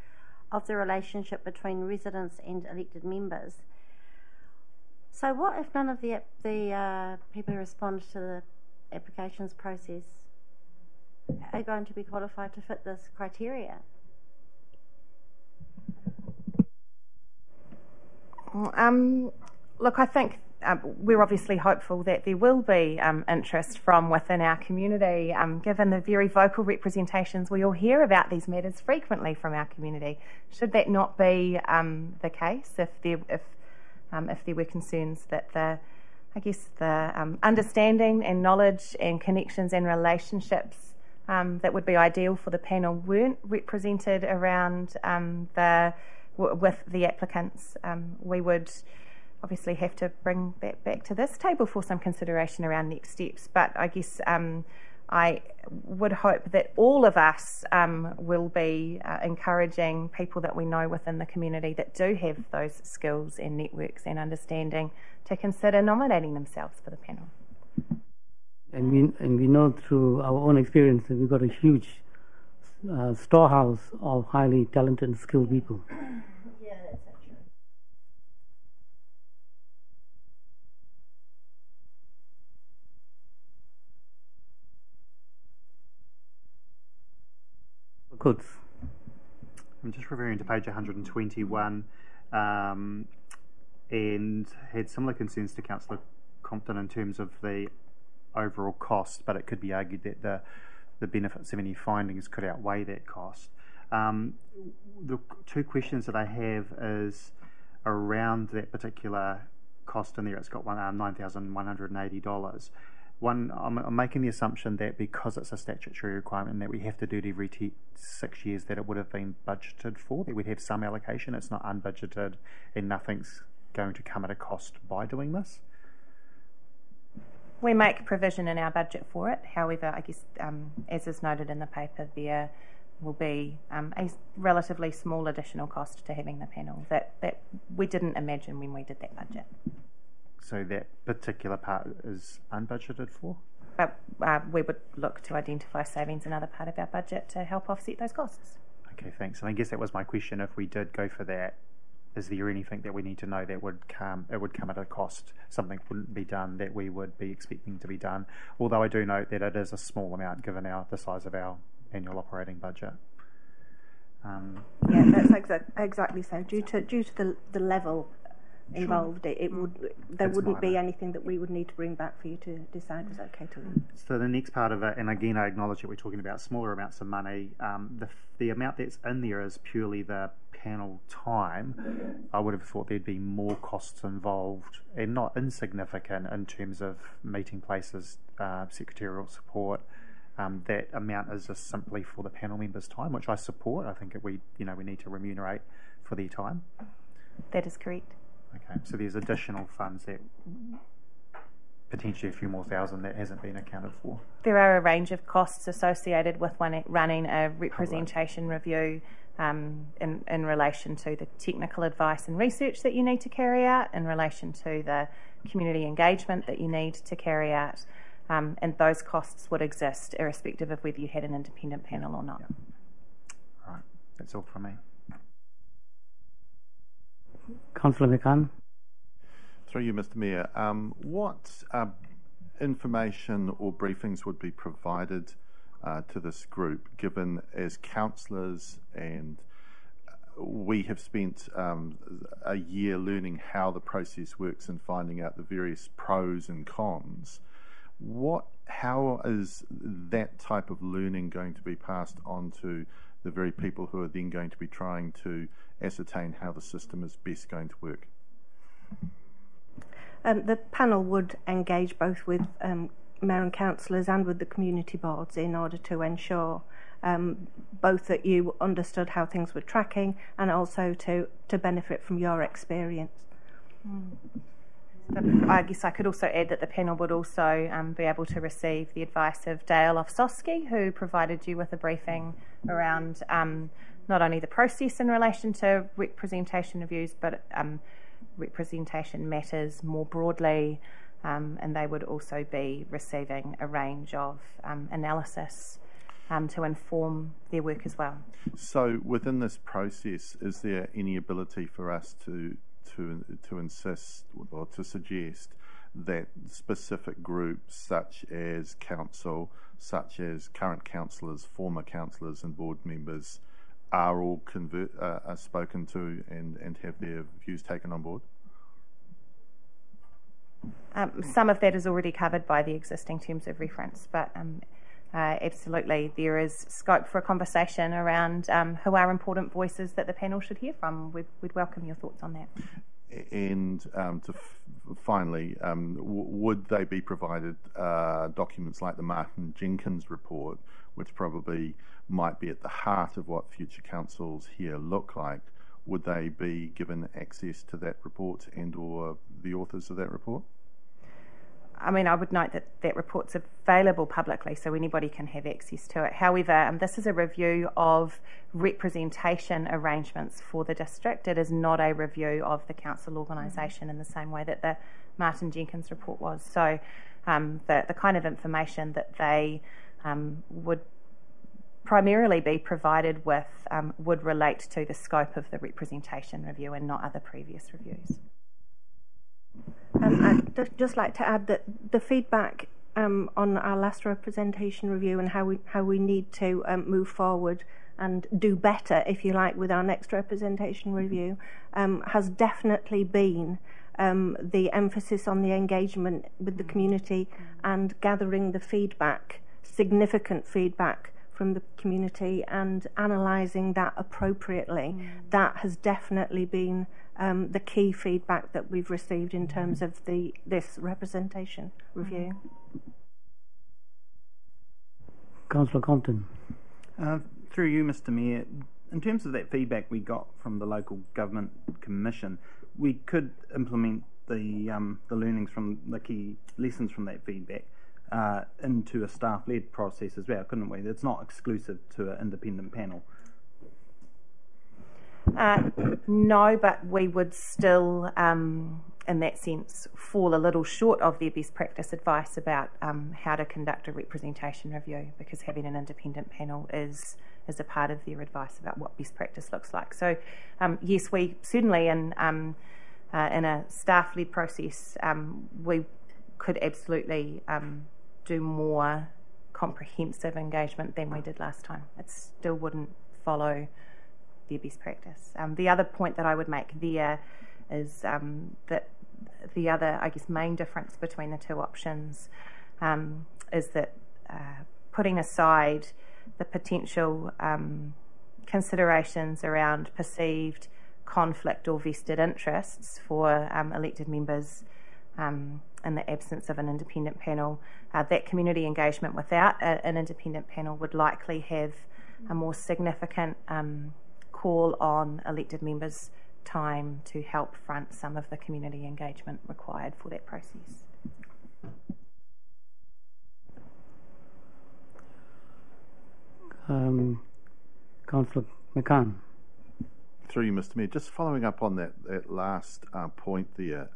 of the relationship between residents and elected members. So what if none of the people who respond to the applications process are going to be qualified to fit this criteria? Look, I think we're obviously hopeful that there will be interest from within our community, given the very vocal representations we all hear about these matters frequently from our community. Should that not be the case, if there were concerns that the understanding and knowledge and connections and relationships that would be ideal for the panel weren't represented around with the applicants, we would obviously have to bring that back to this table for some consideration around next steps. But I guess I would hope that all of us will be encouraging people that we know within the community that do have those skills and networks and understanding to consider nominating themselves for the panel. And we know through our own experience that we've got a huge storehouse of highly talented and skilled people. Yeah, that's true. Good. I'm just referring to page 121 and had similar concerns to Councillor Compton in terms of the overall cost, but it could be argued that the benefits of any findings could outweigh that cost. The two questions that I have is around that particular cost in there. It's got $9,180. One, I'm making the assumption that because it's a statutory requirement that we have to do it every 6 years, that it would have been budgeted for, that we'd have some allocation. It's not unbudgeted and nothing's going to come at a cost by doing this. We make provision in our budget for it. However, I guess, as is noted in the paper, there will be a relatively small additional cost to having the panel that we didn't imagine when we did that budget. So that particular part is unbudgeted for? But we would look to identify savings in another part of our budget to help offset those costs. Okay, thanks. And I guess that was my question. If we did go for that, is there anything that we need to know that would come at a cost, something wouldn't be done that we would be expecting to be done? Although I do note that it is a small amount given the size of our annual operating budget. Yeah, that's exactly so. Due to the level involved, there wouldn't be anything that we would need to bring back for you to decide was okay to leave. So the next part of it, and again I acknowledge that we're talking about smaller amounts of money, the amount that's in there is purely the panel time. I would have thought there'd be more costs involved, and not insignificant in terms of meeting places, secretarial support. That amount is just simply for the panel members' time, which I support. I think we need to remunerate for their time. That is correct. Okay, so there's additional funds that potentially a few more thousand that hasn't been accounted for. There are a range of costs associated with running a representation review in relation to the technical advice and research that you need to carry out, in relation to the community engagement that you need to carry out, and those costs would exist irrespective of whether you had an independent panel or not. Yeah. Right, that's all from me. Councillor McCann. Through you, Mr. Mayor, what information or briefings would be provided to this group, given as councillors and we have spent a year learning how the process works and finding out the various pros and cons? How is that type of learning going to be passed on to the very people who are then going to be trying to ascertain how the system is best going to work? The panel would engage both with mayor and councillors and with the community boards in order to ensure both that you understood how things were tracking and also to benefit from your experience. I guess I could also add that the panel would also be able to receive the advice of Dale Ofsosky, who provided you with a briefing around not only the process in relation to representation reviews, but representation matters more broadly, and they would also be receiving a range of analysis to inform their work as well. So within this process, is there any ability for us to insist or to suggest that specific groups such as council, such as current councillors, former councillors and board members are all are spoken to and have their views taken on board? Some of that is already covered by the existing terms of reference, but absolutely there is scope for a conversation around who are important voices that the panel should hear from. We'd welcome your thoughts on that. And finally, would they be provided documents like the Martin Jenkins report, which probably might be at the heart of what future councils here look like? Would they be given access to that report and or the authors of that report? I mean, I would note that that report's available publicly, so anybody can have access to it. However, this is a review of representation arrangements for the district. It is not a review of the council organisation in the same way that the Martin Jenkins report was. So the kind of information that they would primarily be provided with would relate to the scope of the representation review and not other previous reviews. I'd just like to add that the feedback on our last representation review and how we need to move forward and do better, if you like, with our next representation review has definitely been the emphasis on the engagement with the community and gathering the feedback, significant feedback from the community and analysing that appropriately. That has definitely been the key feedback that we've received in terms of this representation review. Councillor Compton. Through you, Mr. Mayor, in terms of that feedback we got from the Local Government Commission, we could implement the learnings from the key lessons from that feedback into a staff-led process as well, couldn't we? It's not exclusive to an independent panel. No, but we would still, in that sense, fall a little short of their best practice advice about how to conduct a representation review, because having an independent panel is a part of their advice about what best practice looks like. So, yes, we certainly in a staff-led process, we could absolutely do more comprehensive engagement than we did last time. It still wouldn't follow their best practice. The other point that I would make there is that the other, I guess, main difference between the two options is that putting aside the potential considerations around perceived conflict or vested interests for elected members in the absence of an independent panel, that community engagement without an independent panel would likely have a more significant call on elected members' time to help front some of the community engagement required for that process. Councillor McCann. Through you, Mr. Mayor, just following up on that last point there,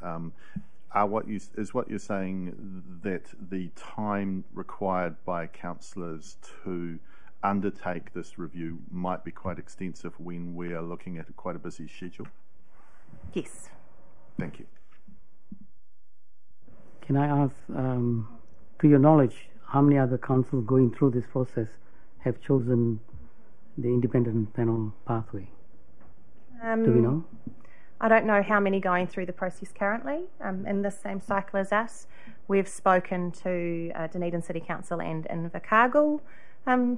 what you're saying that the time required by councillors to undertake this review might be quite extensive when we are looking at quite a busy schedule? Yes. Thank you. Can I ask, to your knowledge, how many other councils going through this process have chosen the independent panel pathway? Do we know? I don't know how many going through the process currently in this same cycle as us. We've spoken to Dunedin City Council and Invercargill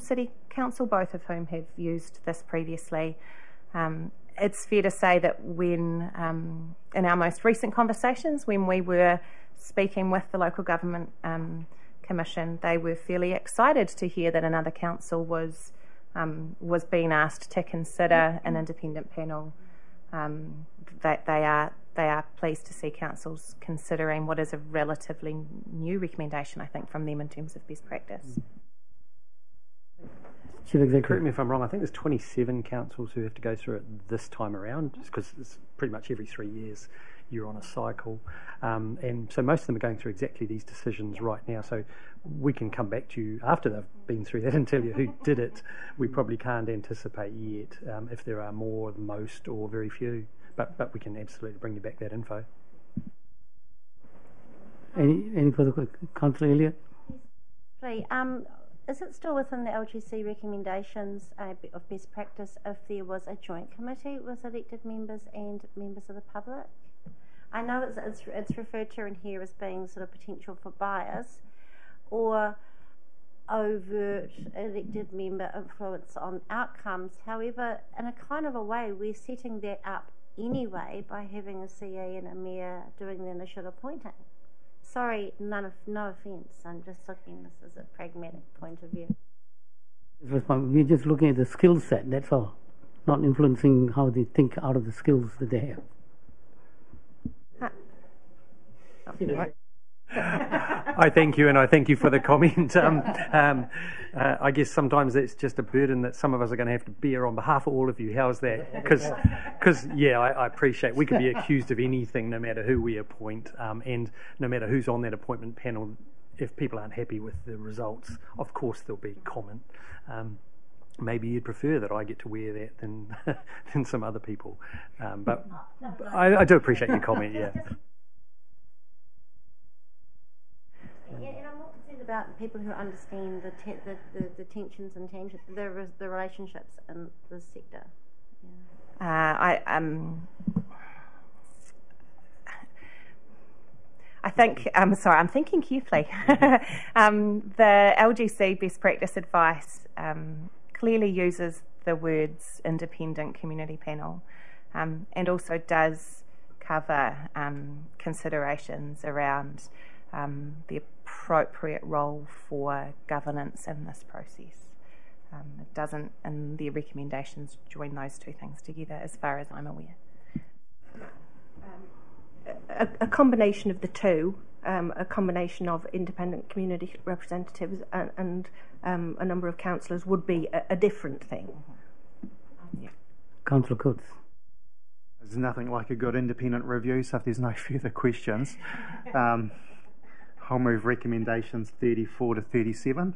City Council, both of whom have used this previously. It's fair to say that when, in our most recent conversations, when we were speaking with the Local Government Commission, they were fairly excited to hear that another council was being asked to consider an independent panel. They are pleased to see councils considering what is a relatively new recommendation, I think, from them in terms of best practice. Chief Executive. Correct me if I'm wrong, I think there's 27 councils who have to go through it this time around, just because it's pretty much every 3 years you're on a cycle. And so most of them are going through exactly these decisions right now. So we can come back to you after they've been through that and tell you who did it. We probably can't anticipate yet if there are more, most, or very few. But we can absolutely bring you back that info. Any further Councillor Elliott? Is it still within the LGC recommendations of best practice if there was a joint committee with elected members and members of the public? I know it's referred to in here as being sort of potential for bias or overt elected member influence on outcomes. However, in a kind of a way, we're setting that up anyway by having a CA and a mayor doing the initial appointing. Sorry, no offence. I'm just looking at this as a pragmatic point of view. We're just looking at the skill set, that's all. Not influencing how they think out of the skills that they have. I thank you, and I thank you for the comment. I guess sometimes it's just a burden that some of us are going to have to bear on behalf of all of you. How's that? Because yeah, I appreciate we could be accused of anything no matter who we appoint, and no matter who's on that appointment panel. If people aren't happy with the results, of course there'll be comment. Maybe you'd prefer that I get to wear that than some other people, but I do appreciate your comment. Yeah. Yeah, and I'm more concerned about people who understand the tensions and the relationships in this sector. Yeah. I think, I'm thinking carefully. The LGC best practice advice clearly uses the words independent community panel, and also does cover considerations around the appropriate role for governance in this process. It doesn't, in their recommendations, join those two things together, as far as I'm aware. A combination of the two, a combination of independent community representatives and a number of councillors would be a different thing. Yeah. Councillor Coates. There's nothing like a good independent review, so if there's no further questions, I'll move recommendations 34 to 37.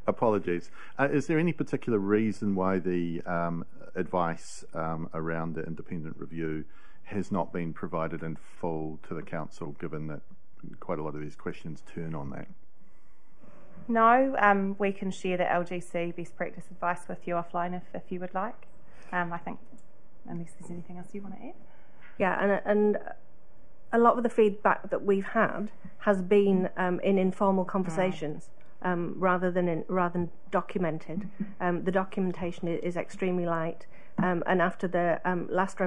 Apologies. Is there any particular reason why the advice around the independent review has not been provided in full to the council, given that quite a lot of these questions turn on that? No, we can share the LGC best practice advice with you offline if you would like. I think, unless there's anything else you want to add. Yeah, and a lot of the feedback that we've had has been in informal conversations. Rather than documented. The documentation is extremely light, and after the last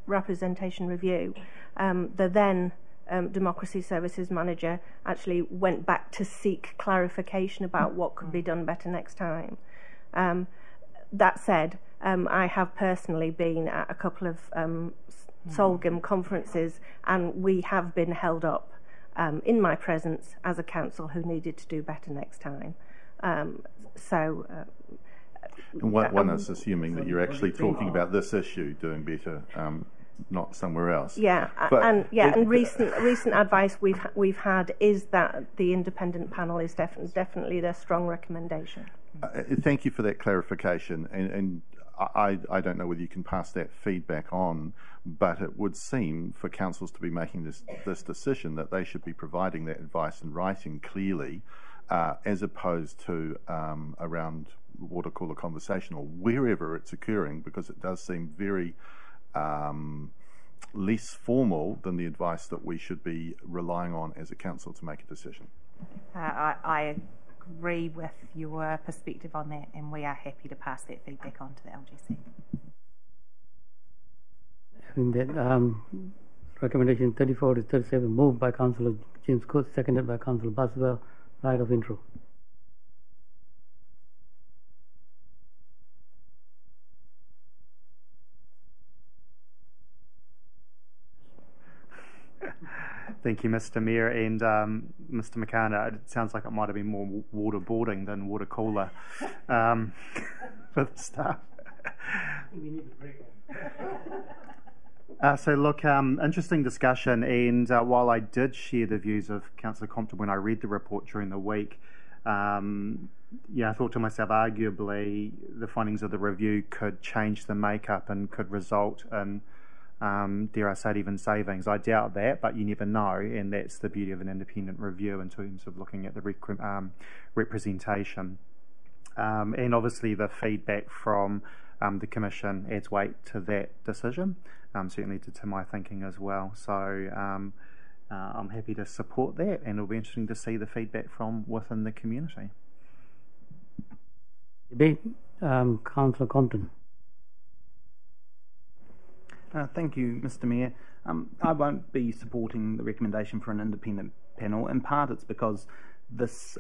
representation review, the then Democracy Services Manager actually went back to seek clarification about what could be done better next time. That said, I have personally been at a couple of Solgam conferences, and we have been held up in my presence as a council who needed to do better next time. And one is assuming that you're actually talking about this issue doing better, not somewhere else. Yeah, and recent advice we've had is that the independent panel is definitely the strong recommendation. Thank you for that clarification, and I don't know whether you can pass that feedback on, but it would seem for councils to be making this decision that they should be providing that advice in writing clearly, as opposed to around water cooler conversation or wherever it's occurring, because it does seem very less formal than the advice that we should be relying on as a council to make a decision. I agree with your perspective on that, and we are happy to pass that feedback on to the LGC. Having that, recommendation 34 to 37, moved by Councillor James Coates, seconded by Councillor Buswell. Right of intro. Thank you, Mr. Mayor, and Mr. McCann. It sounds like it might have been more waterboarding than water cooler for the staff. So look, interesting discussion, and while I did share the views of Councillor Compton when I read the report during the week, I thought to myself, arguably the findings of the review could change the makeup and could result in, dare I say it, even savings. I doubt that, but you never know, and that's the beauty of an independent review in terms of looking at the representation. And obviously the feedback from the Commission adds weight to that decision, certainly to my thinking as well. So I'm happy to support that, and it'll be interesting to see the feedback from within the community. Debate, Councillor Compton. Thank you, Mr. Mayor. I won't be supporting the recommendation for an independent panel. In part, it's because this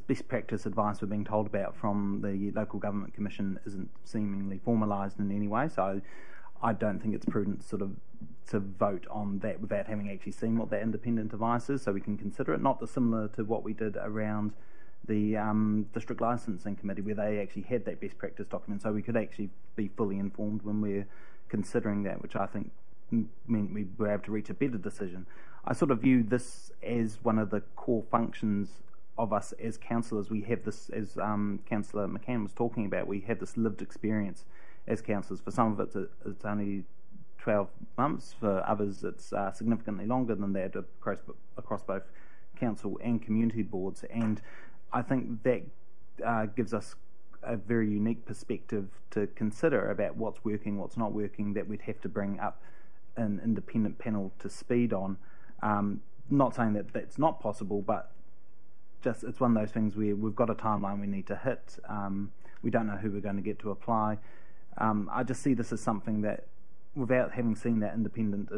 best practice advice we're being told about from the Local Government Commission isn't seemingly formalised in any way, so I don't think it's prudent to vote on that without having actually seen what that independent advice is, so we can consider it, not dissimilar to what we did around the District Licensing Committee, where they actually had that best practice document, so we could actually be fully informed when we're considering that, which I think meant we were able to reach a better decision. I sort of view this as one of the core functions of us as councillors. We have this, as Councillor McCann was talking about, we have this lived experience as councillors. For some of it, it's only 12 months. For others, it's significantly longer than that across both council and community boards. And I think that gives us a very unique perspective to consider about what's working, what's not working, that we'd have to bring up an independent panel to speed on. Not saying that that's not possible, but just it's one of those things where we've got a timeline we need to hit. We don't know who we're going to get to apply. I just see this as something that, without having seen that independent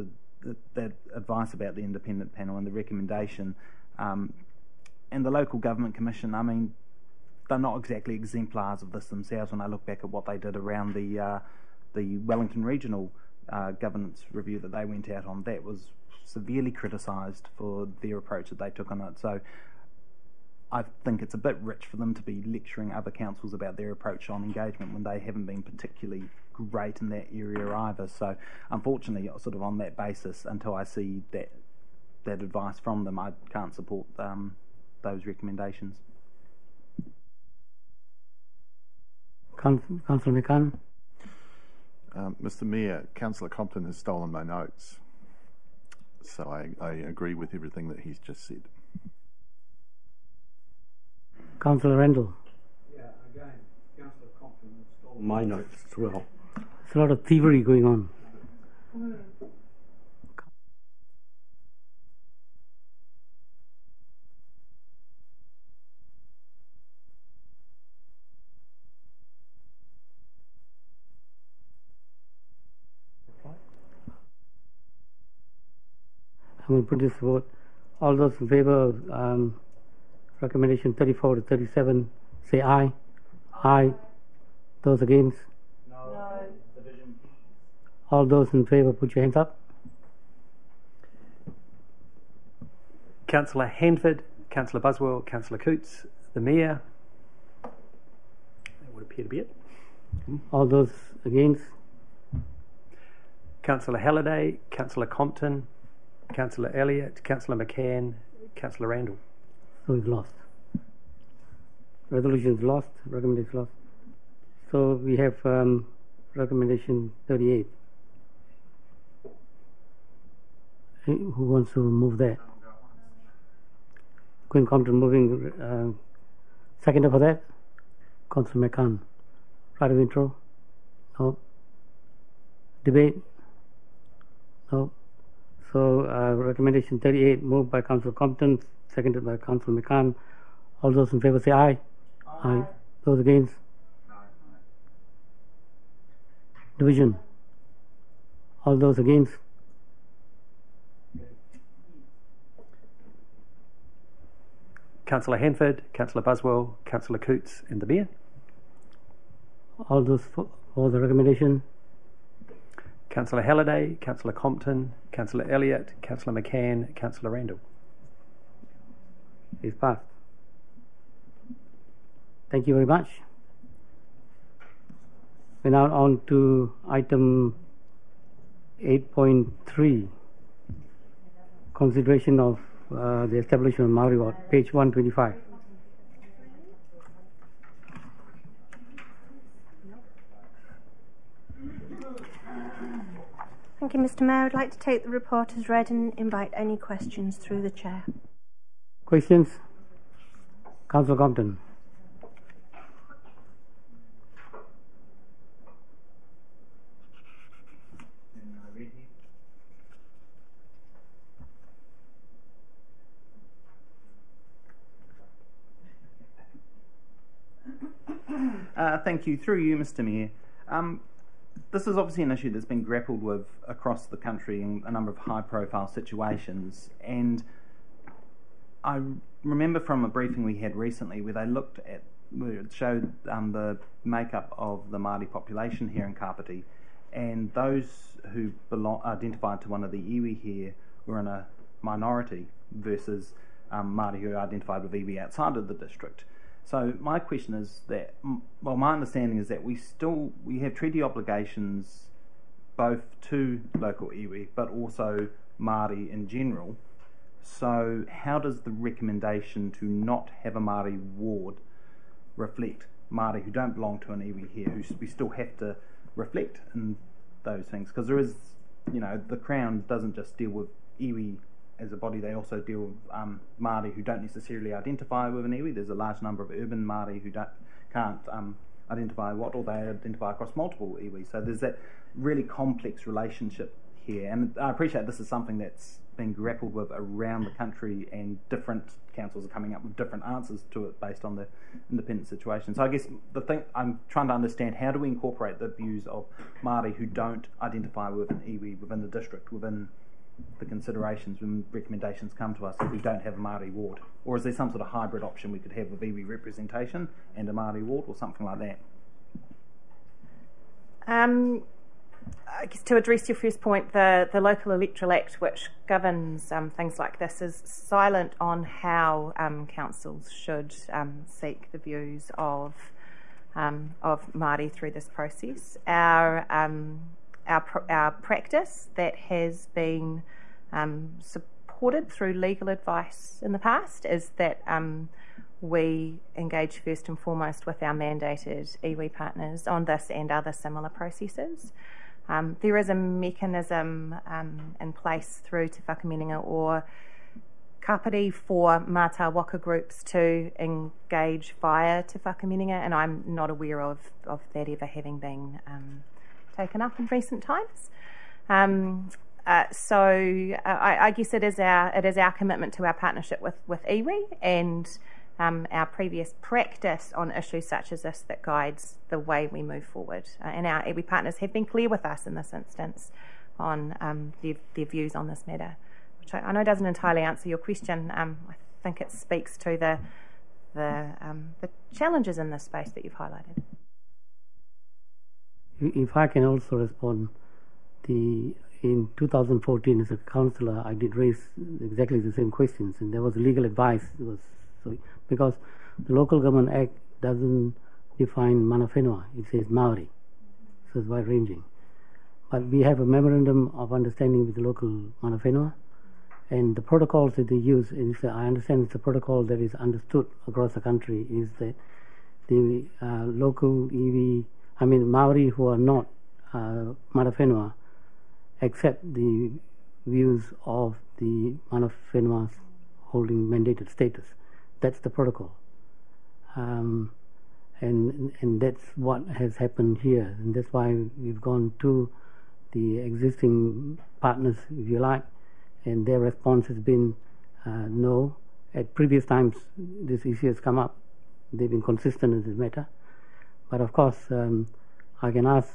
that advice about the independent panel and the recommendation, and the Local Government Commission, I mean, they're not exactly exemplars of this themselves. When I look back at what they did around the Wellington Regional governance review that they went out on, that was severely criticised for their approach that they took on it. So I think it's a bit rich for them to be lecturing other councils about their approach on engagement when they haven't been particularly great in that area either. So unfortunately, sort of on that basis, until I see that advice from them, I can't support those recommendations. Councillor McCann. Mr. Mayor, Councillor Compton has stolen my notes, so I agree with everything that he's just said. Councillor Randall. Yeah, again, Councillor Compton has stolen my notes as well. There's a lot of thievery going on. I'm going to put this vote. All those in favour of recommendation 34 to 37, say aye. Aye. Those against? No. All those in favour, put your hands up. Councillor Handford, Councillor Buswell, Councillor Coates, the Mayor. That would appear to be it. All those against? Councillor Halliday, Councillor Compton, Councillor Elliott, Councillor McCann, Councillor Randall. So we've lost. Resolution's lost, recommendation lost. So we have recommendation 38. Who wants to move that? Queen Compton moving. Seconder for that? Councillor McCann. Right of intro? No. Debate? No. So recommendation 38 moved by Councillor Compton, seconded by Councillor McCann. All those in favour say aye. Aye. Those against? Division. All those against? Councillor Hanford, Councillor Buswell, Councillor Coots and the Mayor. All those for the recommendation? Councillor Halliday, Councillor Compton, Councillor Elliott, Councillor McCann, Councillor Randall. Is passed. Thank you very much. We're now on to item 8.3, consideration of the establishment of Maori Ward, page 125. Thank you, Mr. Mayor. I'd like to take the report as read and invite any questions through the chair. Questions? Councillor Compton. Thank you. Through you, Mr. Mayor. This is obviously an issue that's been grappled with across the country in a number of high-profile situations, and I remember from a briefing we had recently where they looked at, where it showed the makeup of the Māori population here in Kapiti, and those who identified to one of the iwi here were in a minority versus Māori who identified with iwi outside of the district. So my question is that, well, my understanding is that we have treaty obligations both to local iwi but also Māori in general. So how does the recommendation to not have a Māori ward reflect Māori who don't belong to an iwi here, who we still have to reflect in those things? Because there is, the Crown doesn't just deal with iwi as a body, they also deal with Māori who don't necessarily identify with an iwi. There's a large number of urban Māori who can't identify or they identify across multiple iwi. So there's that really complex relationship here. And I appreciate this is something that's been grappled with around the country, and different councils are coming up with different answers to it based on the independent situation. So I guess the thing I'm trying to understand, how do we incorporate the views of Māori who don't identify with an iwi within the district, within the considerations when recommendations come to us if we don't have a Māori ward? Or is there some sort of hybrid option we could have of iwi representation and a Māori ward, or something like that? I guess to address your first point, the Local Electoral Act, which governs things like this, is silent on how councils should seek the views of Māori through this process. Our practice that has been supported through legal advice in the past is that we engage first and foremost with our mandated iwi partners on this and other similar processes. There is a mechanism in place through Te Whakamininga or Kapiti for Mātā Waka groups to engage via Te Whakamininga, and I'm not aware of that ever having been taken up in recent times. So I guess it is our commitment to our partnership with iwi and our previous practice on issues such as this that guides the way we move forward. And our iwi partners have been clear with us in this instance on their views on this matter, which I know doesn't entirely answer your question. I think it speaks to the challenges in this space that you've highlighted. If I can also respond, in 2014 as a councillor, I did raise exactly the same questions, and there was legal advice. Because the Local Government Act doesn't define mana whenua, it says Maori, so it's wide ranging. But we have a memorandum of understanding with the local mana whenua, and the protocols that they use, and I understand it's a protocol that is understood across the country, is that the local Maori who are not mana whenua accept the views of the mana whenuas holding mandated status. That's the protocol, and that's what has happened here, and that's why we've gone to the existing partners, if you like, and their response has been no. At previous times, this issue has come up. They've been consistent in this matter. But of course, I can ask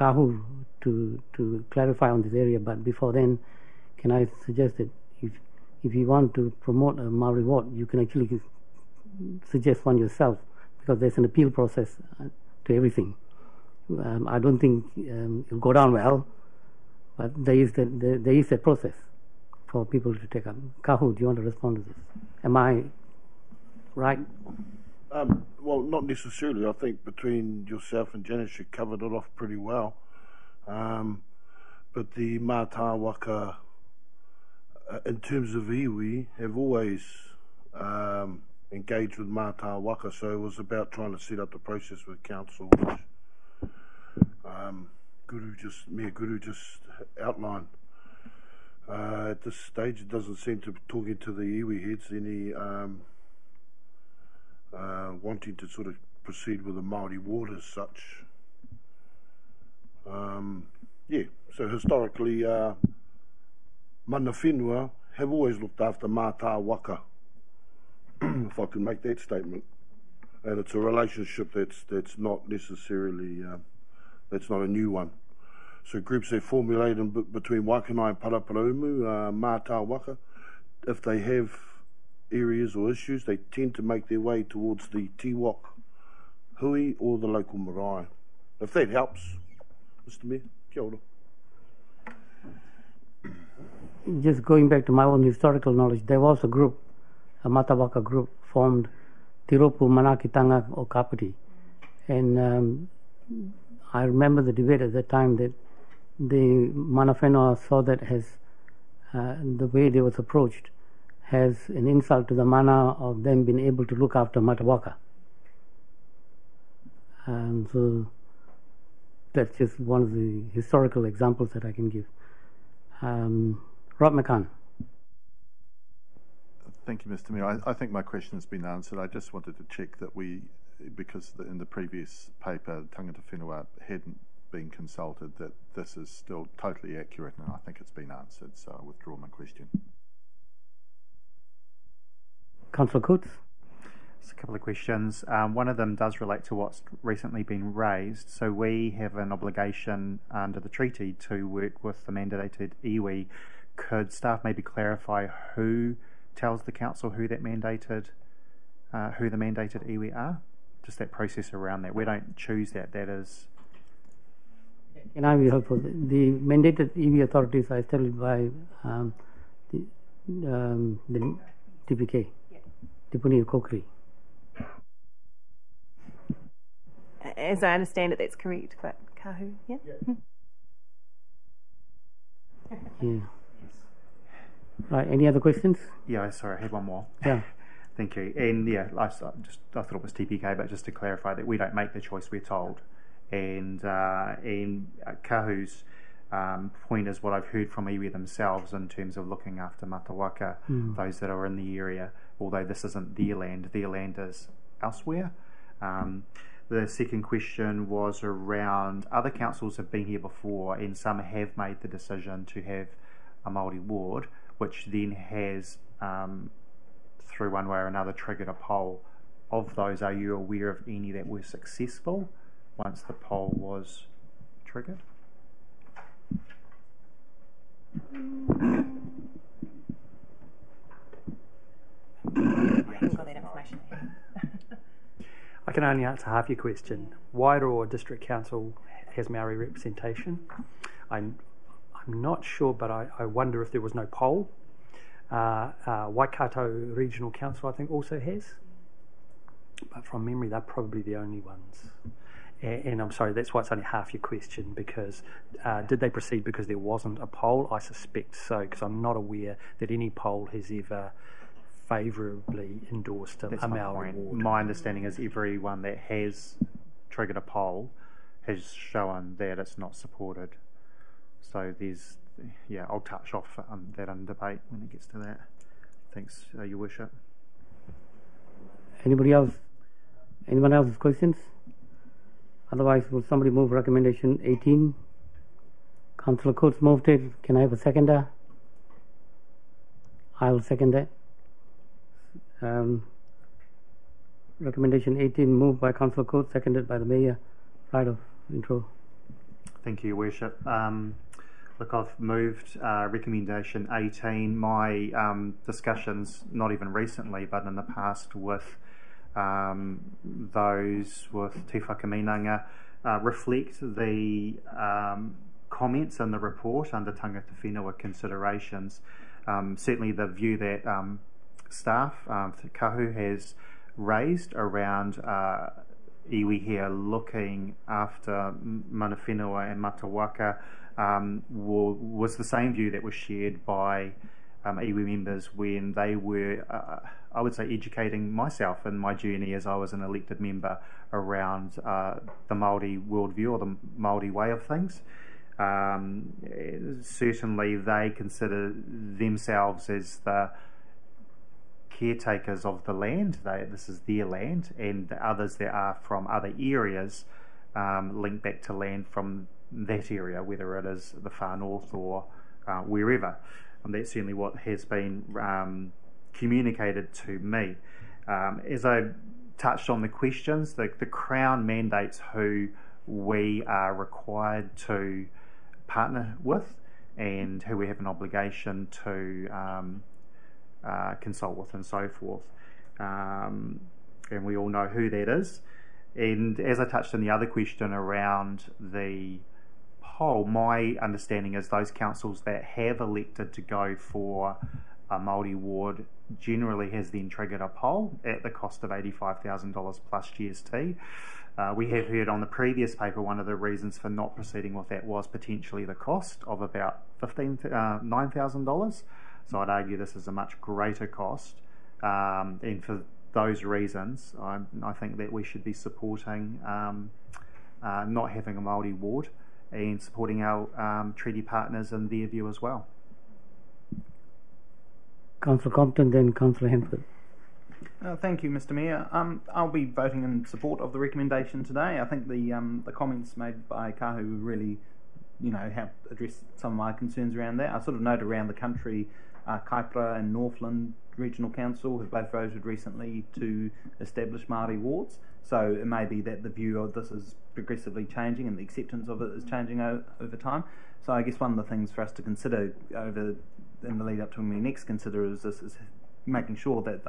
Kahu to clarify on this area. But before then, can I suggest that if you want to promote a Maori ward, you can actually suggest one yourself, because there's an appeal process to everything. I don't think it'll go down well, but there is a process for people to take up. Kahu, do you want to respond to this? Am I right? Well, not necessarily. I think between yourself and Janice, you covered it off pretty well. But the Mātā Waka, in terms of iwi, have always engaged with Mātā Waka, so it was about trying to set up the process with council, which Mayor Guru just outlined. At this stage, it doesn't seem to be talking to the iwi heads any wanting to sort of proceed with a Māori ward as such. So historically, mana whenua have always looked after Mātā Waka, if I can make that statement. And it's a relationship that's not necessarily, that's not a new one. So groups that formulate between Waikanae and Paraparaumu, Mātā Waka, if they have areas or issues, they tend to make their way towards the Tiwok Hui or the local marae. If that helps, Mr. Mayor, kia ora. Just going back to my own historical knowledge, there was a group, a Mātā Waka group, formed Tiropu Manakitanga o Kapiti. And I remember the debate at that time that the mana whenua saw that as the way they was approached has an insult to the mana of them being able to look after Mātā Waka. So that's just one of the historical examples that I can give. Rob McCann. Thank you, Mr. Mayor. I think my question has been answered. I just wanted to check that because in the previous paper, Tangata Whenua hadn't been consulted, that this is still totally accurate, and I think it's been answered, so I withdraw my question. Councillor Coates. Just a couple of questions. One of them does relate to what's recently been raised. So we have an obligation under the treaty to work with the mandated iwi. Could staff maybe clarify who tells the council who the mandated iwi are? Just that process around that. We don't choose that. That is. Can I be helpful? The mandated iwi authorities are established by the TPK, Tipuni Kokri. As I understand it, that's correct. But Kahu, yeah. Yeah. Right. Any other questions? Yeah. Sorry, I had one more. Yeah. Thank you. And yeah, I thought it was TPK, but just to clarify that we don't make the choice, we're told. And Kahu's point is what I've heard from iwi themselves in terms of looking after Mātā Waka, those that are in the area, although this isn't their land is elsewhere. The second question was around other councils have been here before, and some have made the decision to have a Māori ward, which then has, through one way or another, triggered a poll. Of those, are you aware of any that were successful once the poll was triggered? I haven't got that information. I can only answer half your question. Wairoa District Council has Maori representation. I'm not sure, but I wonder if there was no poll. Waikato Regional Council, I think, also has. But from memory, they're probably the only ones. And I'm sorry, that's why it's only half your question, because did they proceed because there wasn't a poll? I suspect so, because I'm not aware that any poll has ever favourably endorsed a Maori ward. My understanding is everyone that has triggered a poll has shown that it's not supported. So there's, yeah, I'll touch off that on debate when it gets to that. Thanks, Your Worship. Anybody else? Anyone else with questions? Otherwise, will somebody move recommendation 18? Councillor Coates moved it. Can I have a seconder? I will second that. Recommendation 18 moved by Councillor Coates, seconded by the Mayor. Right of intro. Thank you, Your Worship. Look, I've moved recommendation 18. My discussions, not even recently, but in the past with those with Te Whakaminanga, reflect the comments in the report under tangata whenua considerations. Certainly the view that staff, Kahu, has raised around iwi here looking after mana whenua and matawaka was the same view that was shared by iwi members when they were, I would say, educating myself in my journey as I was an elected member around the Māori worldview or the Māori way of things. Certainly they consider themselves as the caretakers of the land. This is their land, and the others that are from other areas link back to land from that area, whether it is the far north or wherever. And that's certainly what has been communicated to me. As I touched on the questions, the Crown mandates who we are required to partner with and who we have an obligation to consult with and so forth. And we all know who that is. And as I touched on the other question around the poll, my understanding is those councils that have elected to go for a Māori ward generally has then triggered a poll at the cost of $85,000 plus GST. We have heard on the previous paper one of the reasons for not proceeding with that was potentially the cost of about $9,000. So I'd argue this is a much greater cost, and for those reasons I think that we should be supporting not having a Māori ward and supporting our treaty partners in their view as well. Councillor Compton, then Councillor Hempford. Thank you, Mr. Mayor. I'll be voting in support of the recommendation today. I think the comments made by Kahu really, have addressed some of my concerns around that. I sort of note around the country, Kaipara and Northland Regional Council have both voted recently to establish Māori wards. So it may be that the view of this is progressively changing and the acceptance of it is changing over time. So I guess one of the things for us to consider in the lead up to when we next consider is making sure that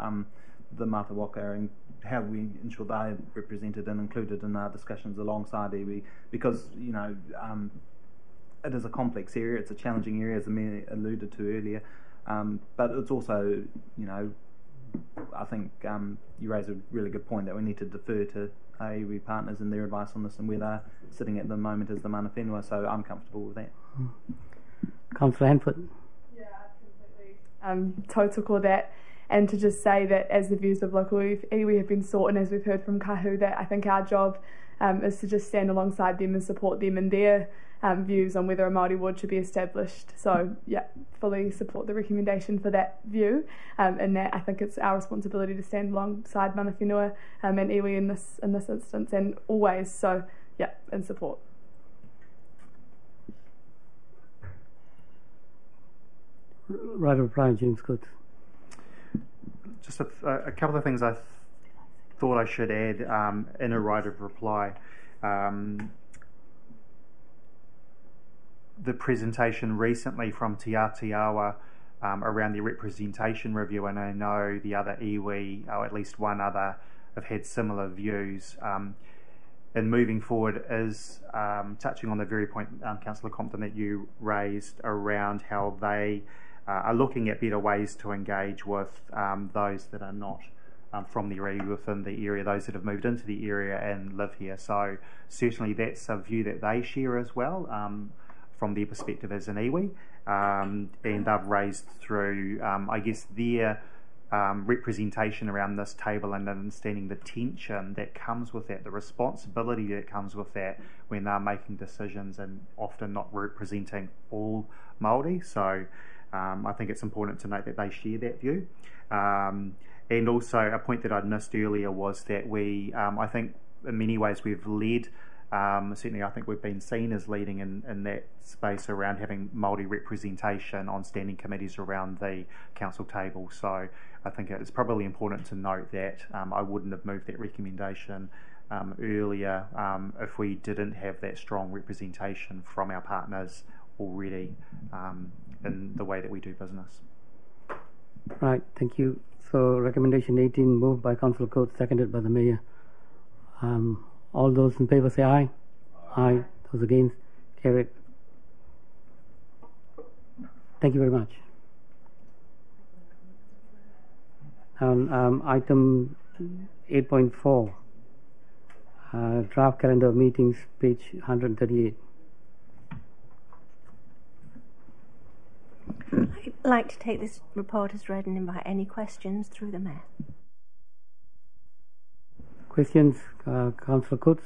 the Matawaka and how we ensure they're represented and included in our discussions alongside iwi, because it is a complex area, it's a challenging area, as the Mayor alluded to earlier, but it's also, I think you raise a really good point that we need to defer to our iwi partners and their advice on this and where they're sitting at the moment as the mana whenua, so I'm comfortable with that. Councillor Hanford. Yeah, completely. Tautoko that, and to just say that as the views of local iwi have been sought, and as we've heard from Kahu, that I think our job is to just stand alongside them and support them in their views on whether a Māori ward should be established. So yeah, fully support the recommendation for that view, and that I think it's our responsibility to stand alongside mana whenua and iwi in this instance, and always. So yeah, in support. Right of reply, James Coates. Just a couple of things I thought I should add in a right of reply. The presentation recently from Te Atiawa around the representation review, and I know the other iwi, or at least one other, have had similar views. And moving forward is touching on the very point, Councillor Compton, that you raised around how they are looking at better ways to engage with those that are not from the area, within the area, those that have moved into the area and live here. So certainly that's a view that they share as well from their perspective as an iwi, and they've raised through, I guess, their representation around this table and understanding the tension that comes with that, the responsibility that comes with that when they're making decisions and often not representing all Māori. So I think it's important to note that they share that view. And also a point that I'd missed earlier was that we, I think in many ways we've led Certainly, I think we've been seen as leading in that space around having Māori representation on standing committees around the council table. So I think it's probably important to note that I wouldn't have moved that recommendation earlier if we didn't have that strong representation from our partners already in the way that we do business. Right, thank you. So recommendation 18 moved by Councillor Coates, seconded by the Mayor. All those in favour say aye. Aye. Those against, carried. Thank you very much. Item 8.4, draft calendar of meetings, page 138. I'd like to take this report as read and invite any questions through the Mayor. Questions, Councillor Coates?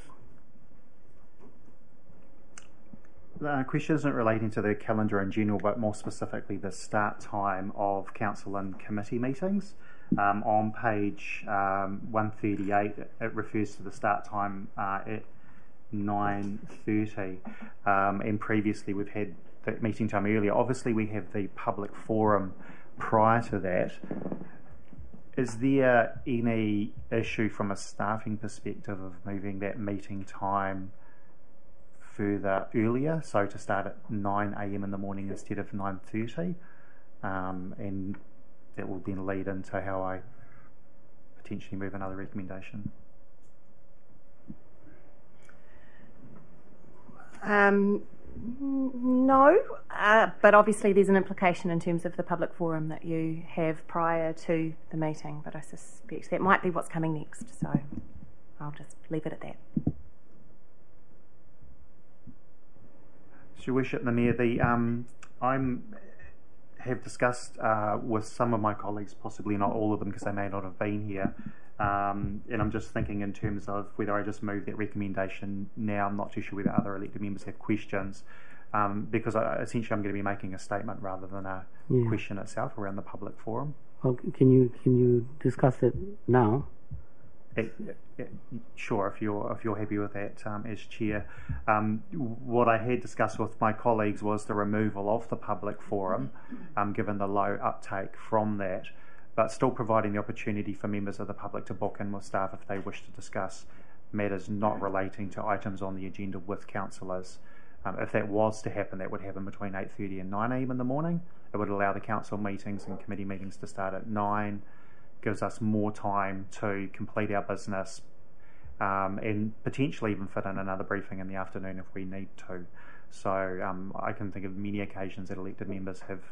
The question isn't relating to the calendar in general, but more specifically the start time of council and committee meetings. On page 138, it refers to the start time at 9:30, and previously we've had that meeting time earlier. Obviously, we have the public forum prior to that. Is there any issue from a staffing perspective of moving that meeting time further earlier, so to start at 9 a.m. in the morning instead of 9:30, and that will then lead into how I potentially move another recommendation? No, but obviously there's an implication in terms of the public forum that you have prior to the meeting, but I suspect that might be what's coming next, so I'll just leave it at that. Your Worship, the Mayor, have discussed with some of my colleagues, possibly not all of them because they may not have been here, and I'm just thinking in terms of whether I just move that recommendation now. I'm not too sure whether other elected members have questions, because essentially I'm going to be making a statement rather than a question itself around the public forum. Well, can you discuss it now? Sure, if you're happy with that, as chair. What I had discussed with my colleagues was the removal of the public forum, given the low uptake from that, but still providing the opportunity for members of the public to book in with staff if they wish to discuss matters not relating to items on the agenda with councillors. If that was to happen, that would happen between 8:30 and 9 a.m. in the morning. It would allow the council meetings and committee meetings to start at 9. Gives us more time to complete our business, and potentially even fit in another briefing in the afternoon if we need to. So I can think of many occasions that elected members have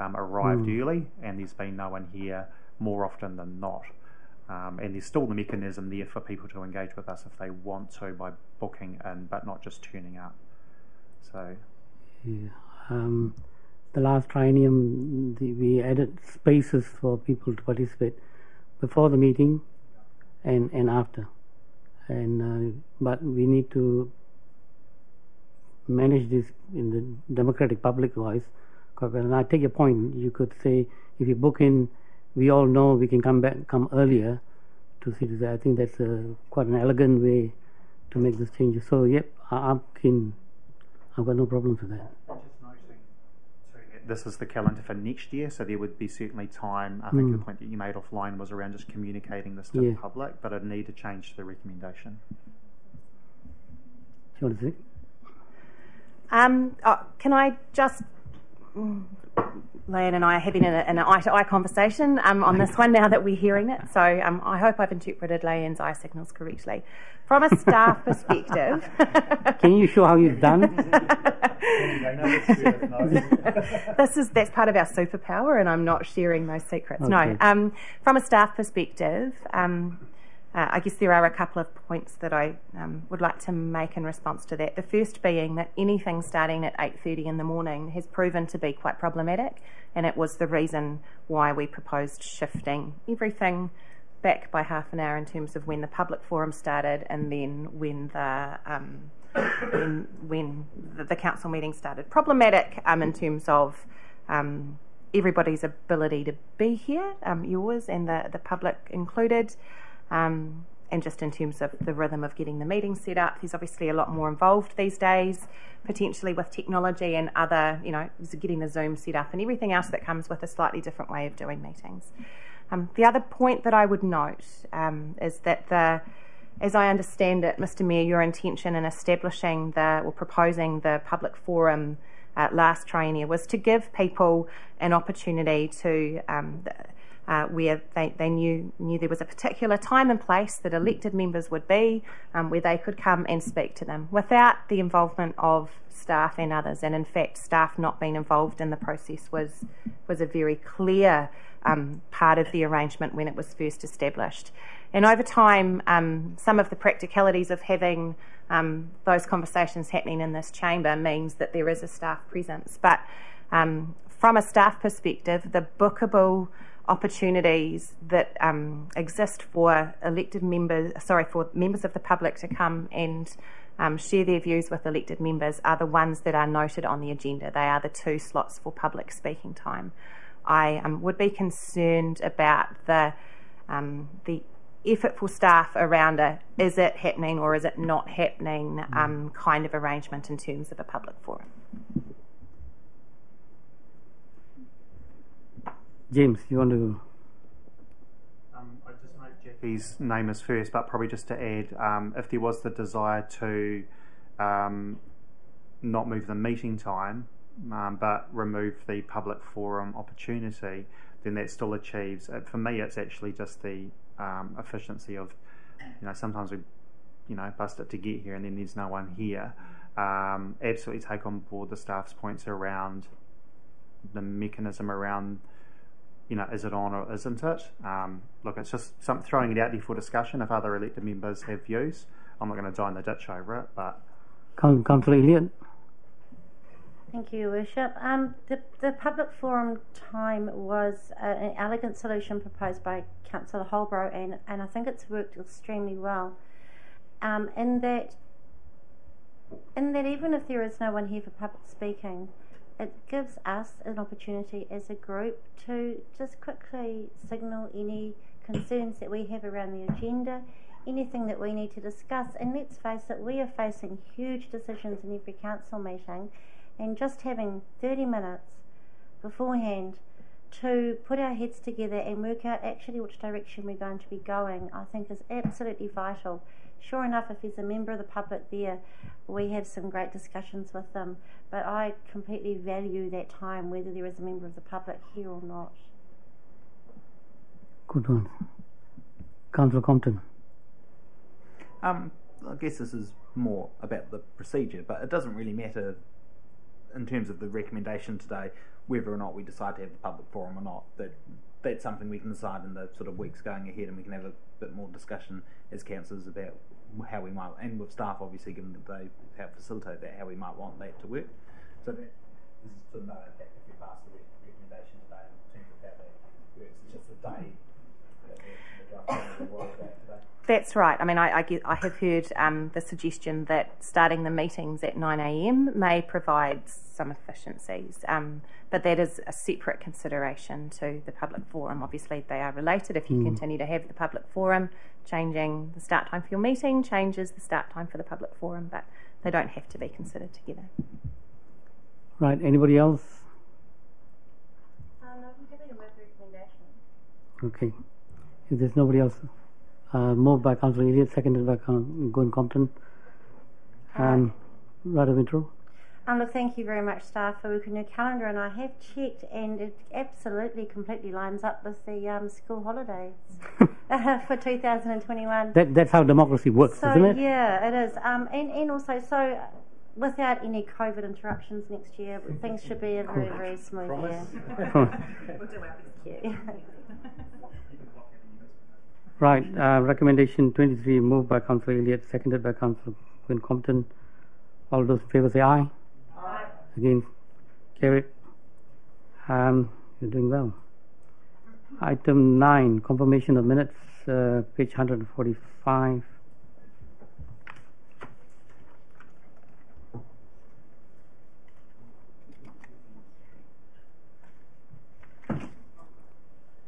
arrived early and there's been no one here more often than not. And there's still the mechanism there for people to engage with us if they want to by booking in, but not just turning up. So the last triennium, we added spaces for people to participate before the meeting and after. And but we need to manage this in the democratic public voice. And I take your point. You could say if you book in, we all know we can come earlier to see this. I think that's quite an elegant way to make this change. So yep, I'm keen. I've got no problems with that. This is the calendar for next year, so there would be certainly time. I think the point that you made offline was around just communicating this to the public, but I'd need to change the recommendation. Do you want to say? Can I just... Leanne and I are having an eye-to-eye conversation on this one now that we're hearing it, so I hope I've interpreted Leanne's eye signals correctly. From a staff perspective... Can you show how you've done? That's part of our superpower, and I'm not sharing those secrets. Okay. No, from a staff perspective, I guess there are a couple of points that I would like to make in response to that. The first being that anything starting at 8:30 in the morning has proven to be quite problematic, and it was the reason why we proposed shifting everything back by half an hour in terms of when the public forum started and then when the council meeting started. Problematic in terms of everybody's ability to be here, yours and the public included. And just in terms of the rhythm of getting the meeting set up. There's obviously a lot more involved these days, potentially with technology and other, getting the Zoom set up and everything else that comes with a slightly different way of doing meetings. The other point that I would note is that as I understand it, Mr Mayor, your intention in establishing proposing the public forum last triennial was to give people an opportunity to where they knew there was a particular time and place that elected members would be, where they could come and speak to them without the involvement of staff and others. And in fact, staff not being involved in the process was a very clear part of the arrangement when it was first established. And over time, some of the practicalities of having those conversations happening in this chamber means that there is a staff presence. But from a staff perspective, the bookable opportunities that exist for for members of the public to come and share their views with elected members are the ones that are noted on the agenda. They are the 2 slots for public speaking time. I would be concerned about the effort for staff around is it happening or is it not happening kind of arrangement in terms of a public forum. James, you want to? I just note Jackie's name is first, but probably just to add, if there was the desire to not move the meeting time, but remove the public forum opportunity, then that still achieves. For me, it's actually just the efficiency of, sometimes we, bust it to get here and then there's no one here. Absolutely take on board the staff's points around the mechanism around, is it on or isn't it? Look, it's just throwing it out there for discussion. If other elected members have views, I'm not going to die in the ditch over it. But Councillor Elliott. Thank you, Your Worship. The public forum time was an elegant solution proposed by Councillor Holbrook, and I think it's worked extremely well. In that even if there is no one here for public speaking, it gives us an opportunity as a group to just quickly signal any concerns that we have around the agenda, anything that we need to discuss. And let's face it, we are facing huge decisions in every council meeting, and just having 30 minutes beforehand to put our heads together and work out actually which direction we're going to be going, I think is absolutely vital. Sure enough, if there's a member of the public there, we have some great discussions with them, but I completely value that time, whether there is a member of the public here or not. Good one. Councillor Compton. I guess this is more about the procedure, but it doesn't really matter in terms of the recommendation today whether or not we decide to have the public forum or not. That's something we can decide in the sort of weeks going ahead, and we can have a bit more discussion as councillors about how we might, and with staff obviously, given that they help facilitate that, how we might want that to work. So that this is sort of no impact if we pass the recommendation today in terms of how that works. It's just the day that the draft will worry about today. That's right. I mean, I have heard the suggestion that starting the meetings at 9 a.m. may provide some efficiencies, but that is a separate consideration to the public forum. Obviously, they are related. If you continue to have the public forum, changing the start time for your meeting changes the start time for the public forum, but they don't have to be considered together. Right. Anybody else? No, I'm happy to move the recommendation. Okay. If there's nobody else. Moved by Councillor Elliott, seconded by Gwen Compton. Radha Mitro. Look, thank you very much, staff, for working your calendar, and I have checked, and it absolutely completely lines up with the school holidays for 2021. That's how democracy works, isn't it? Yeah, it is. And also, so without any COVID interruptions next year, things should be a very, very smooth year. We'll do our best. Right. Recommendation 23, moved by Councillor Elliott, seconded by Councillor Gwen Compton. All those in favour say aye. Aye. Against? Carried. You're doing well. Item 9, confirmation of minutes, page 145.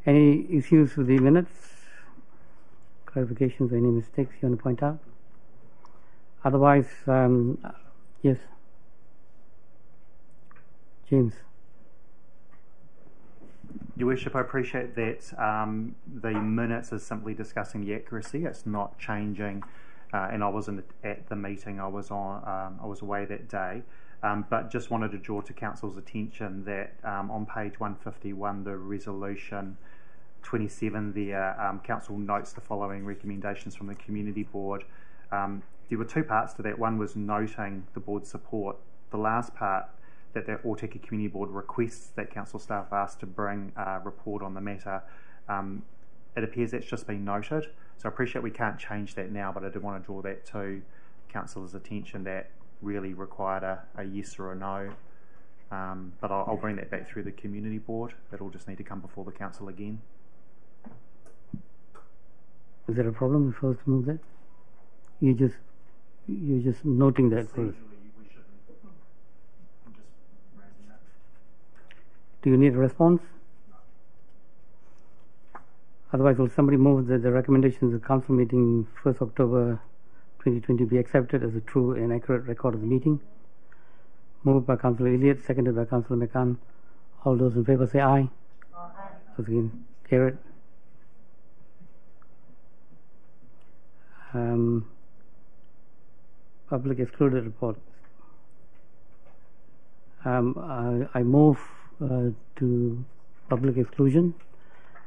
Any issues with the minutes? clarifications or any mistakes you want to point out? Otherwise, yes. James. Your Worship, I appreciate that the minutes is simply discussing the accuracy. It's not changing, and I wasn't at the meeting. I was away that day, but just wanted to draw to Council's attention that on page 151, the resolution 27 there, Council notes the following recommendations from the Community Board. There were two parts to that. One was noting the Board's support. The last part, that the Otaki Community Board requests that Council staff asked to bring a report on the matter. It appears that's just been noted, so I appreciate we can't change that now, but I did want to draw that to Council's attention that really required a yes or a no. But I'll bring that back through the Community Board. It'll just need to come before the Council again. Is there a problem if I was to move that? You're just noting that first. Do you need a response? Otherwise, will somebody move that the recommendations of the council meeting 1st October 2020 be accepted as a true and accurate record of the meeting? Moved by Councillor Elliott, seconded by Councillor McCann. All those in favour say aye. Aye. Those again, carried. Public excluded report. I move to public exclusion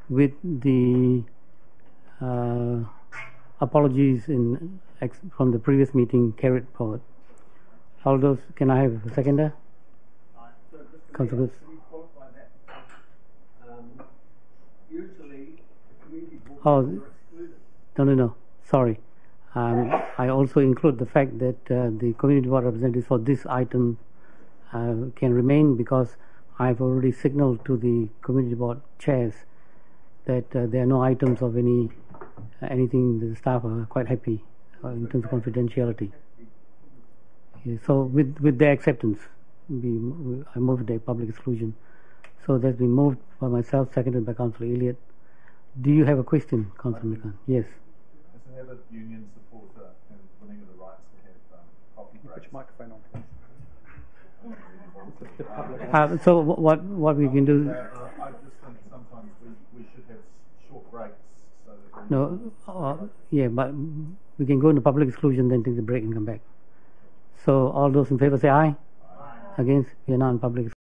with the apologies from the previous meeting carried forward. All those, can I have a seconder? Councillors. Oh, no. Sorry. I also include the fact that the community board representatives for this item can remain because I've already signalled to the community board chairs that there are no items of anything. The staff are quite happy in terms of confidentiality. Yeah, so with their acceptance, I moved the public exclusion. So that's been moved by myself, seconded by Councillor Elliott. Do you have a question, Councillor McCann? Yes. As an avid union supporter and winning the rights to have coffee breaks. Put your microphone on, please. So what we can do? I just think sometimes we should have short breaks. So that No, yeah, but we can go into public exclusion, then take the break and come back. So all those in favour say aye. Aye. Against? We are now in public exclusion.